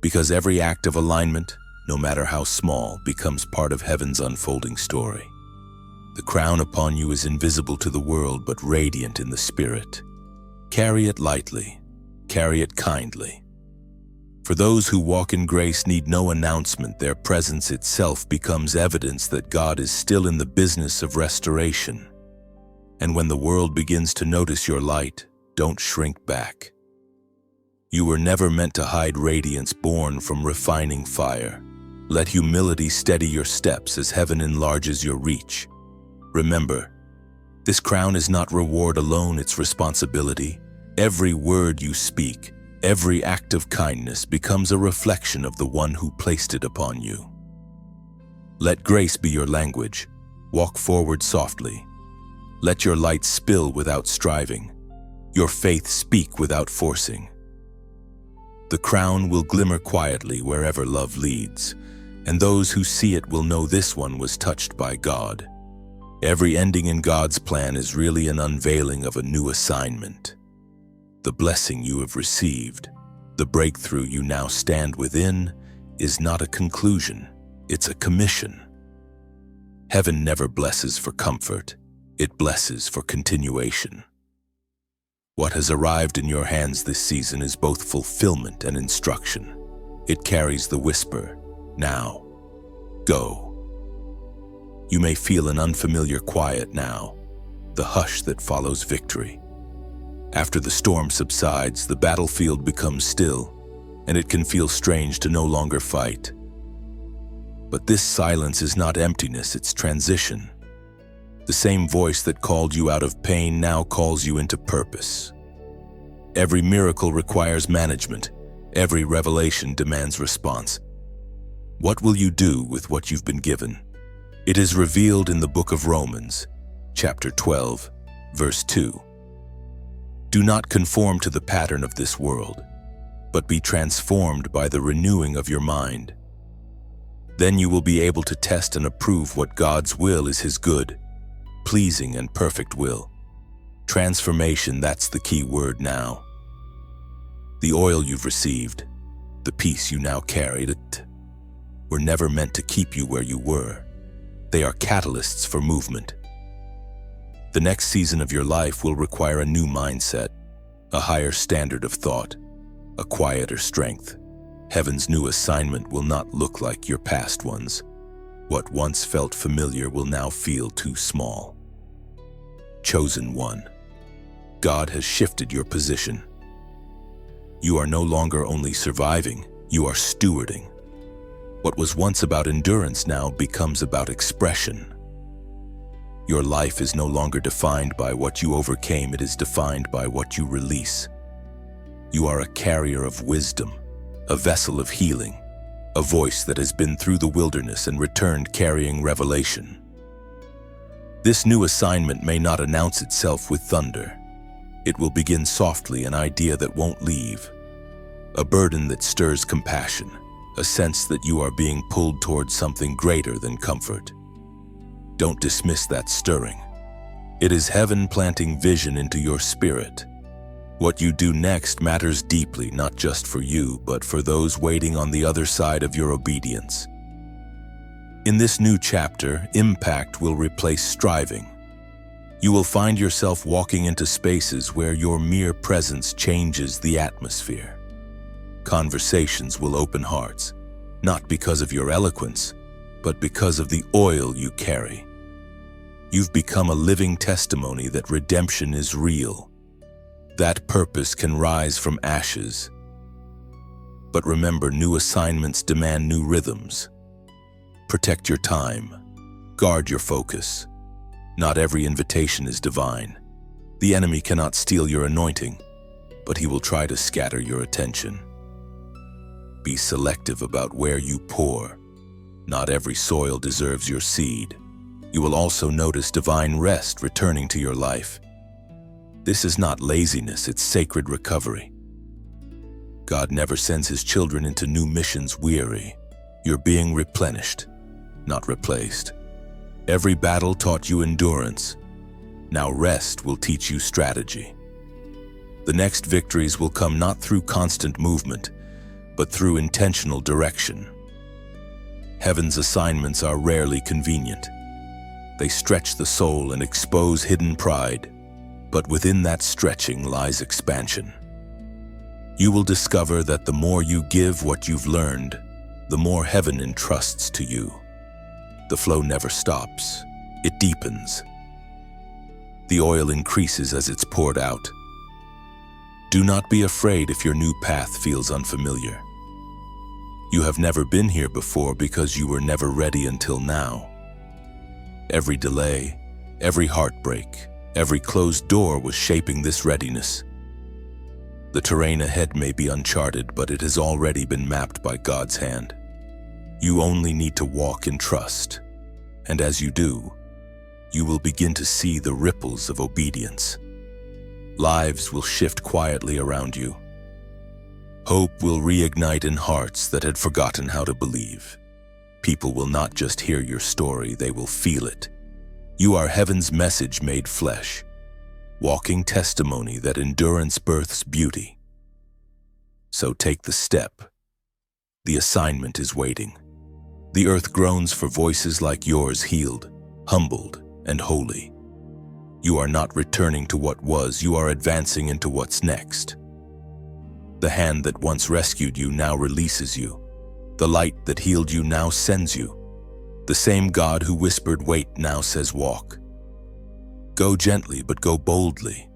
because every act of alignment, no matter how small, becomes part of heaven's unfolding story. The crown upon you is invisible to the world but radiant in the spirit. Carry it lightly, carry it kindly. For those who walk in grace need no announcement, their presence itself becomes evidence that God is still in the business of restoration. And when the world begins to notice your light, don't shrink back. You were never meant to hide radiance born from refining fire. Let humility steady your steps as heaven enlarges your reach. Remember, this crown is not reward alone, it's responsibility. Every word you speak, every act of kindness becomes a reflection of the one who placed it upon you. Let grace be your language. Walk forward softly. Let your light spill without striving, your faith speak without forcing. The crown will glimmer quietly wherever love leads, and those who see it will know this one was touched by God. Every ending in God's plan is really an unveiling of a new assignment. The blessing you have received, the breakthrough you now stand within, is not a conclusion, it's a commission. Heaven never blesses for comfort, it blesses for continuation. What has arrived in your hands this season is both fulfillment and instruction. It carries the whisper, now, go. You may feel an unfamiliar quiet now, the hush that follows victory. After the storm subsides, the battlefield becomes still, and it can feel strange to no longer fight. But this silence is not emptiness, it's transition. The same voice that called you out of pain now calls you into purpose. Every miracle requires management. Every revelation demands response. What will you do with what you've been given? It is revealed in the book of Romans, chapter 12, verse 2. Do not conform to the pattern of this world, but be transformed by the renewing of your mind. Then you will be able to test and approve what God's will is, His good, pleasing and perfect will. Transformation, that's the key word now. The oil you've received, the peace you now carry, were never meant to keep you where you were. They are catalysts for movement. The next season of your life will require a new mindset, a higher standard of thought, a quieter strength. Heaven's new assignment will not look like your past ones. What once felt familiar will now feel too small. Chosen one. God has shifted your position. You are no longer only surviving, you are stewarding. What was once about endurance now becomes about expression. Your life is no longer defined by what you overcame, it is defined by what you release. You are a carrier of wisdom, a vessel of healing, a voice that has been through the wilderness and returned carrying revelation. This new assignment may not announce itself with thunder. It will begin softly, an idea that won't leave, a burden that stirs compassion, a sense that you are being pulled towards something greater than comfort. Don't dismiss that stirring. It is heaven planting vision into your spirit. What you do next matters deeply, not just for you, but for those waiting on the other side of your obedience. In this new chapter, impact will replace striving. You will find yourself walking into spaces where your mere presence changes the atmosphere. Conversations will open hearts, not because of your eloquence, but because of the oil you carry. You've become a living testimony that redemption is real. That purpose can rise from ashes. But remember, new assignments demand new rhythms. Protect your time. Guard your focus. Not every invitation is divine. The enemy cannot steal your anointing, but he will try to scatter your attention. Be selective about where you pour. Not every soil deserves your seed. You will also notice divine rest returning to your life. This is not laziness, it's sacred recovery. God never sends his children into new missions weary. You're being replenished, not replaced. Every battle taught you endurance. Now rest will teach you strategy. The next victories will come not through constant movement, but through intentional direction. Heaven's assignments are rarely convenient. They stretch the soul and expose hidden pride, but within that stretching lies expansion. You will discover that the more you give what you've learned, the more heaven entrusts to you. The flow never stops. It deepens. The oil increases as it's poured out. Do not be afraid if your new path feels unfamiliar. You have never been here before because you were never ready until now. Every delay, every heartbreak, every closed door was shaping this readiness. The terrain ahead may be uncharted, but it has already been mapped by God's hand. You only need to walk in trust, and as you do, you will begin to see the ripples of obedience. Lives will shift quietly around you. Hope will reignite in hearts that had forgotten how to believe. People will not just hear your story, they will feel it. You are heaven's message made flesh, walking testimony that endurance births beauty. So take the step. The assignment is waiting. The earth groans for voices like yours, healed, humbled, and holy. You are not returning to what was, you are advancing into what's next. The hand that once rescued you now releases you. The light that healed you now sends you. The same God who whispered, "Wait," now says, "Walk." Go gently, but go boldly.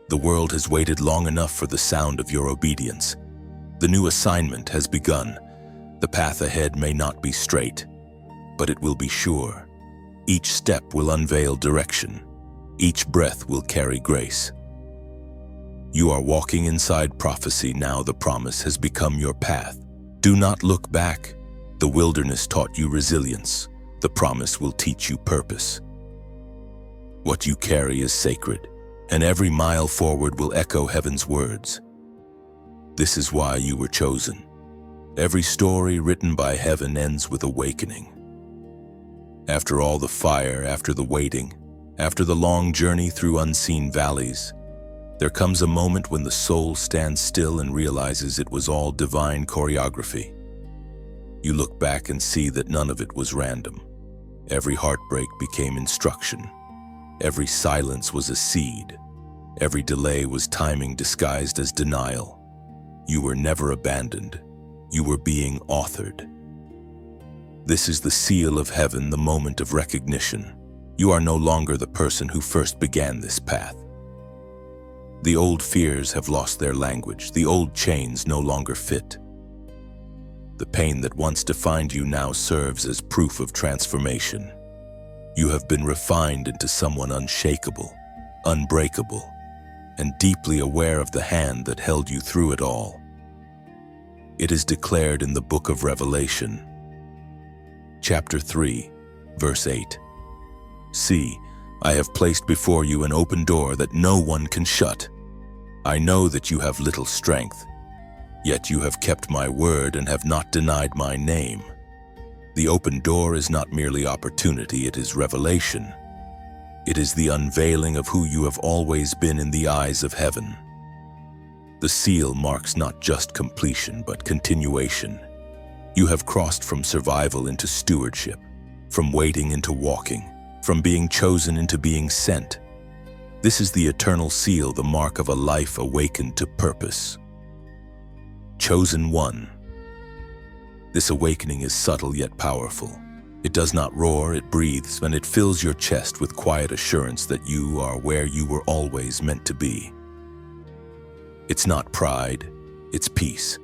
The world has waited long enough for the sound of your obedience. The new assignment has begun. The path ahead may not be straight, but it will be sure. Each step will unveil direction. Each breath will carry grace. You are walking inside prophecy now. The promise has become your path. Do not look back. The wilderness taught you resilience. The promise will teach you purpose. What you carry is sacred, and every mile forward will echo heaven's words. This is why you were chosen. Every story written by heaven ends with awakening. After all the fire, after the waiting, after the long journey through unseen valleys, there comes a moment when the soul stands still and realizes it was all divine choreography. You look back and see that none of it was random. Every heartbreak became instruction. Every silence was a seed. Every delay was timing disguised as denial. You were never abandoned. You were being authored. This is the seal of heaven, the moment of recognition. You are no longer the person who first began this path. The old fears have lost their language. The old chains no longer fit. The pain that once defined you now serves as proof of transformation. You have been refined into someone unshakable, unbreakable, and deeply aware of the hand that held you through it all. It is declared in the book of Revelation, chapter 3, verse 8. See, I have placed before you an open door that no one can shut. I know that you have little strength, yet you have kept my word and have not denied my name. The open door is not merely opportunity, it is revelation. It is the unveiling of who you have always been in the eyes of heaven. The seal marks not just completion, but continuation. You have crossed from survival into stewardship. from waiting into walking, from being chosen into being sent. This is the eternal seal, the mark of a life awakened to purpose. Chosen one. This awakening is subtle yet powerful. It does not roar, it breathes, and it fills your chest with quiet assurance that you are where you were always meant to be. It's not pride, it's peace.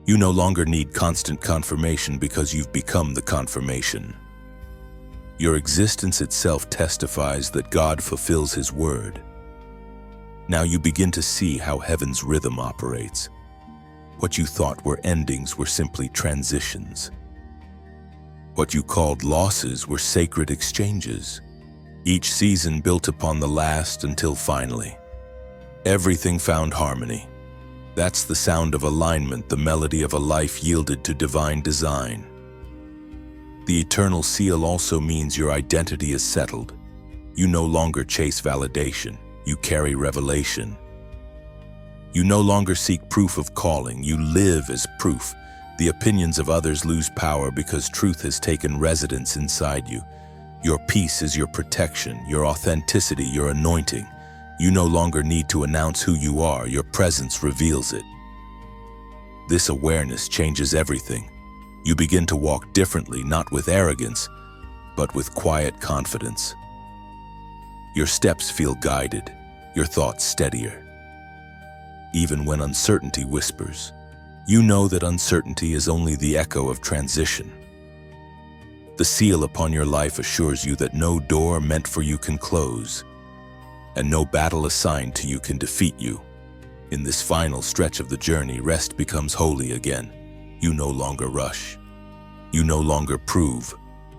You no longer need constant confirmation because you've become the confirmation. Your existence itself testifies that God fulfills His word. Now you begin to see how heaven's rhythm operates. What you thought were endings were simply transitions. What you called losses were sacred exchanges. Each season built upon the last until finally, everything found harmony. That's the sound of alignment, the melody of a life yielded to divine design. The eternal seal also means your identity is settled. You no longer chase validation, you carry revelation. You no longer seek proof of calling, you live as proof. The opinions of others lose power because truth has taken residence inside you. Your peace is your protection, your authenticity, your anointing. You no longer need to announce who you are, your presence reveals it. This awareness changes everything. You begin to walk differently, not with arrogance, but with quiet confidence. Your steps feel guided, your thoughts steadier. Even when uncertainty whispers, you know that uncertainty is only the echo of transition. The seal upon your life assures you that no door meant for you can close, and no battle assigned to you can defeat you. In this final stretch of the journey, rest becomes holy again. You no longer rush. You no longer prove.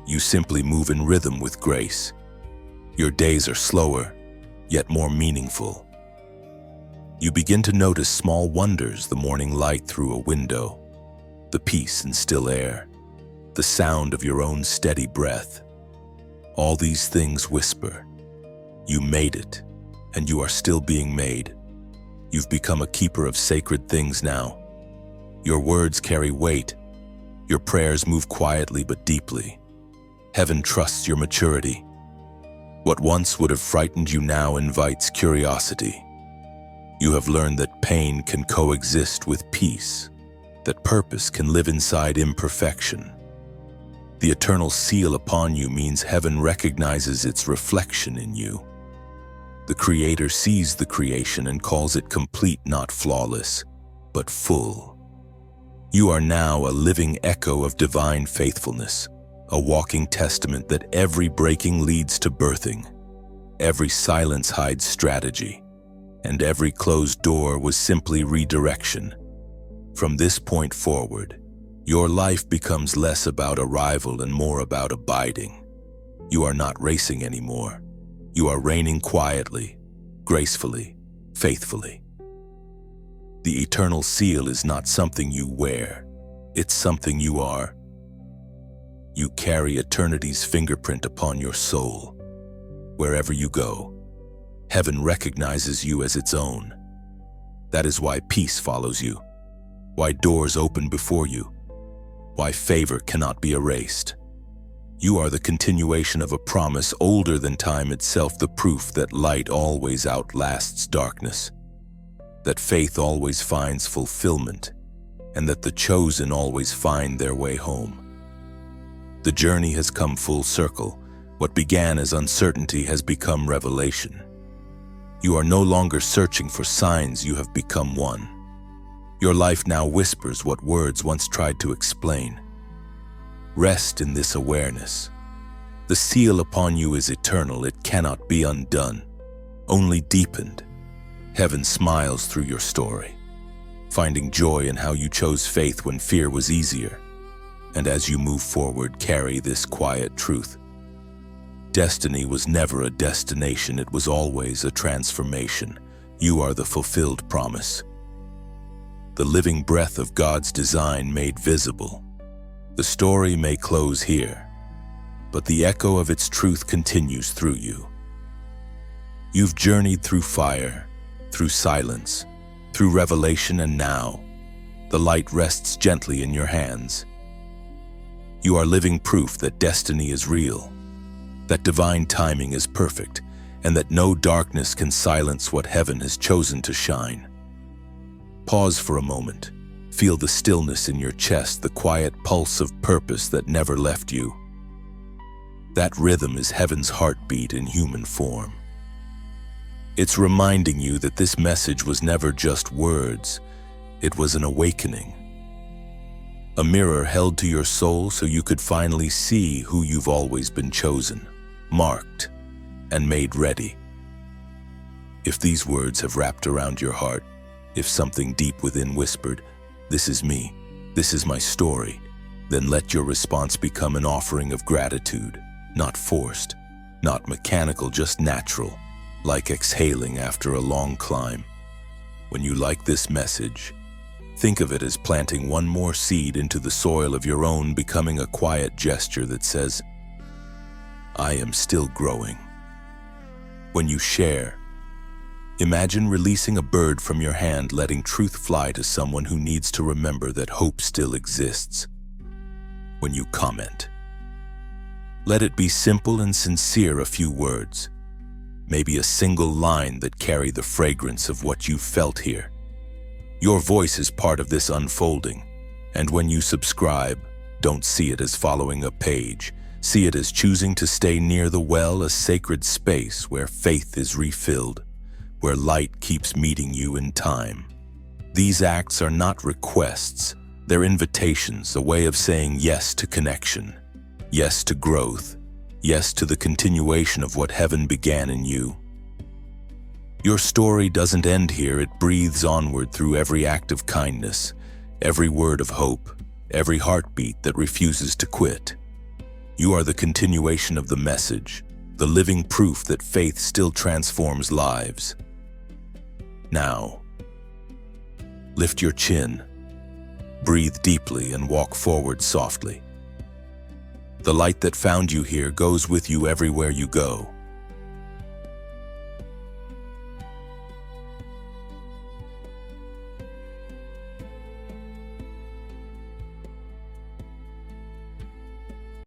You simply move in rhythm with grace. Your days are slower, yet more meaningful. You begin to notice small wonders, the morning light through a window, the peace and still air, the sound of your own steady breath. All these things whisper, you made it, and you are still being made. You've become a keeper of sacred things now. Your words carry weight. Your prayers move quietly but deeply. Heaven trusts your maturity. What once would have frightened you now invites curiosity. You have learned that pain can coexist with peace, that purpose can live inside imperfection. The eternal seal upon you means heaven recognizes its reflection in you. The Creator sees the creation and calls it complete, not flawless, but full. You are now a living echo of divine faithfulness, a walking testament that every breaking leads to birthing, every silence hides strategy, and every closed door was simply redirection. From this point forward, your life becomes less about arrival and more about abiding. You are not racing anymore. You are reigning quietly, gracefully, faithfully. The eternal seal is not something you wear. It's something you are. You carry eternity's fingerprint upon your soul. Wherever you go, heaven recognizes you as its own. That is why peace follows you, why doors open before you, why favor cannot be erased. You are the continuation of a promise older than time itself, the proof that light always outlasts darkness, that faith always finds fulfillment, and that the chosen always find their way home. The journey has come full circle. What began as uncertainty has become revelation. You are no longer searching for signs, you have become one. Your life now whispers what words once tried to explain. Rest in this awareness. The seal upon you is eternal, it cannot be undone, only deepened. Heaven smiles through your story, finding joy in how you chose faith when fear was easier. And as you move forward, carry this quiet truth. Destiny was never a destination, it was always a transformation. You are the fulfilled promise, the living breath of God's design made visible. The story may close here, but the echo of its truth continues through you. You've journeyed through fire, through silence, through revelation, and now the light rests gently in your hands. You are living proof that destiny is real, that divine timing is perfect, and that no darkness can silence what heaven has chosen to shine. Pause for a moment. Feel the stillness in your chest, the quiet pulse of purpose that never left you. That rhythm is heaven's heartbeat in human form. It's reminding you that this message was never just words, it was an awakening. A mirror held to your soul so you could finally see who you've always been chosen, marked, and made ready. If these words have wrapped around your heart, if something deep within whispered, "This is me, this is my story," then let your response become an offering of gratitude, not forced, not mechanical, just natural, like exhaling after a long climb. When you like this message, think of it as planting one more seed into the soil of your own, becoming a quiet gesture that says, "I am still growing." When you share, imagine releasing a bird from your hand, letting truth fly to someone who needs to remember that hope still exists. When you comment, let it be simple and sincere, a few words, maybe a single line that carry the fragrance of what you felt here. Your voice is part of this unfolding, and when you subscribe, don't see it as following a page. See it as choosing to stay near the well, a sacred space where faith is refilled, where light keeps meeting you in time. These acts are not requests, they're invitations, a way of saying yes to connection, yes to growth, yes to the continuation of what heaven began in you. Your story doesn't end here, it breathes onward through every act of kindness, every word of hope, every heartbeat that refuses to quit. You are the continuation of the message, the living proof that faith still transforms lives. Now, lift your chin, breathe deeply, and walk forward softly. The light that found you here goes with you everywhere you go.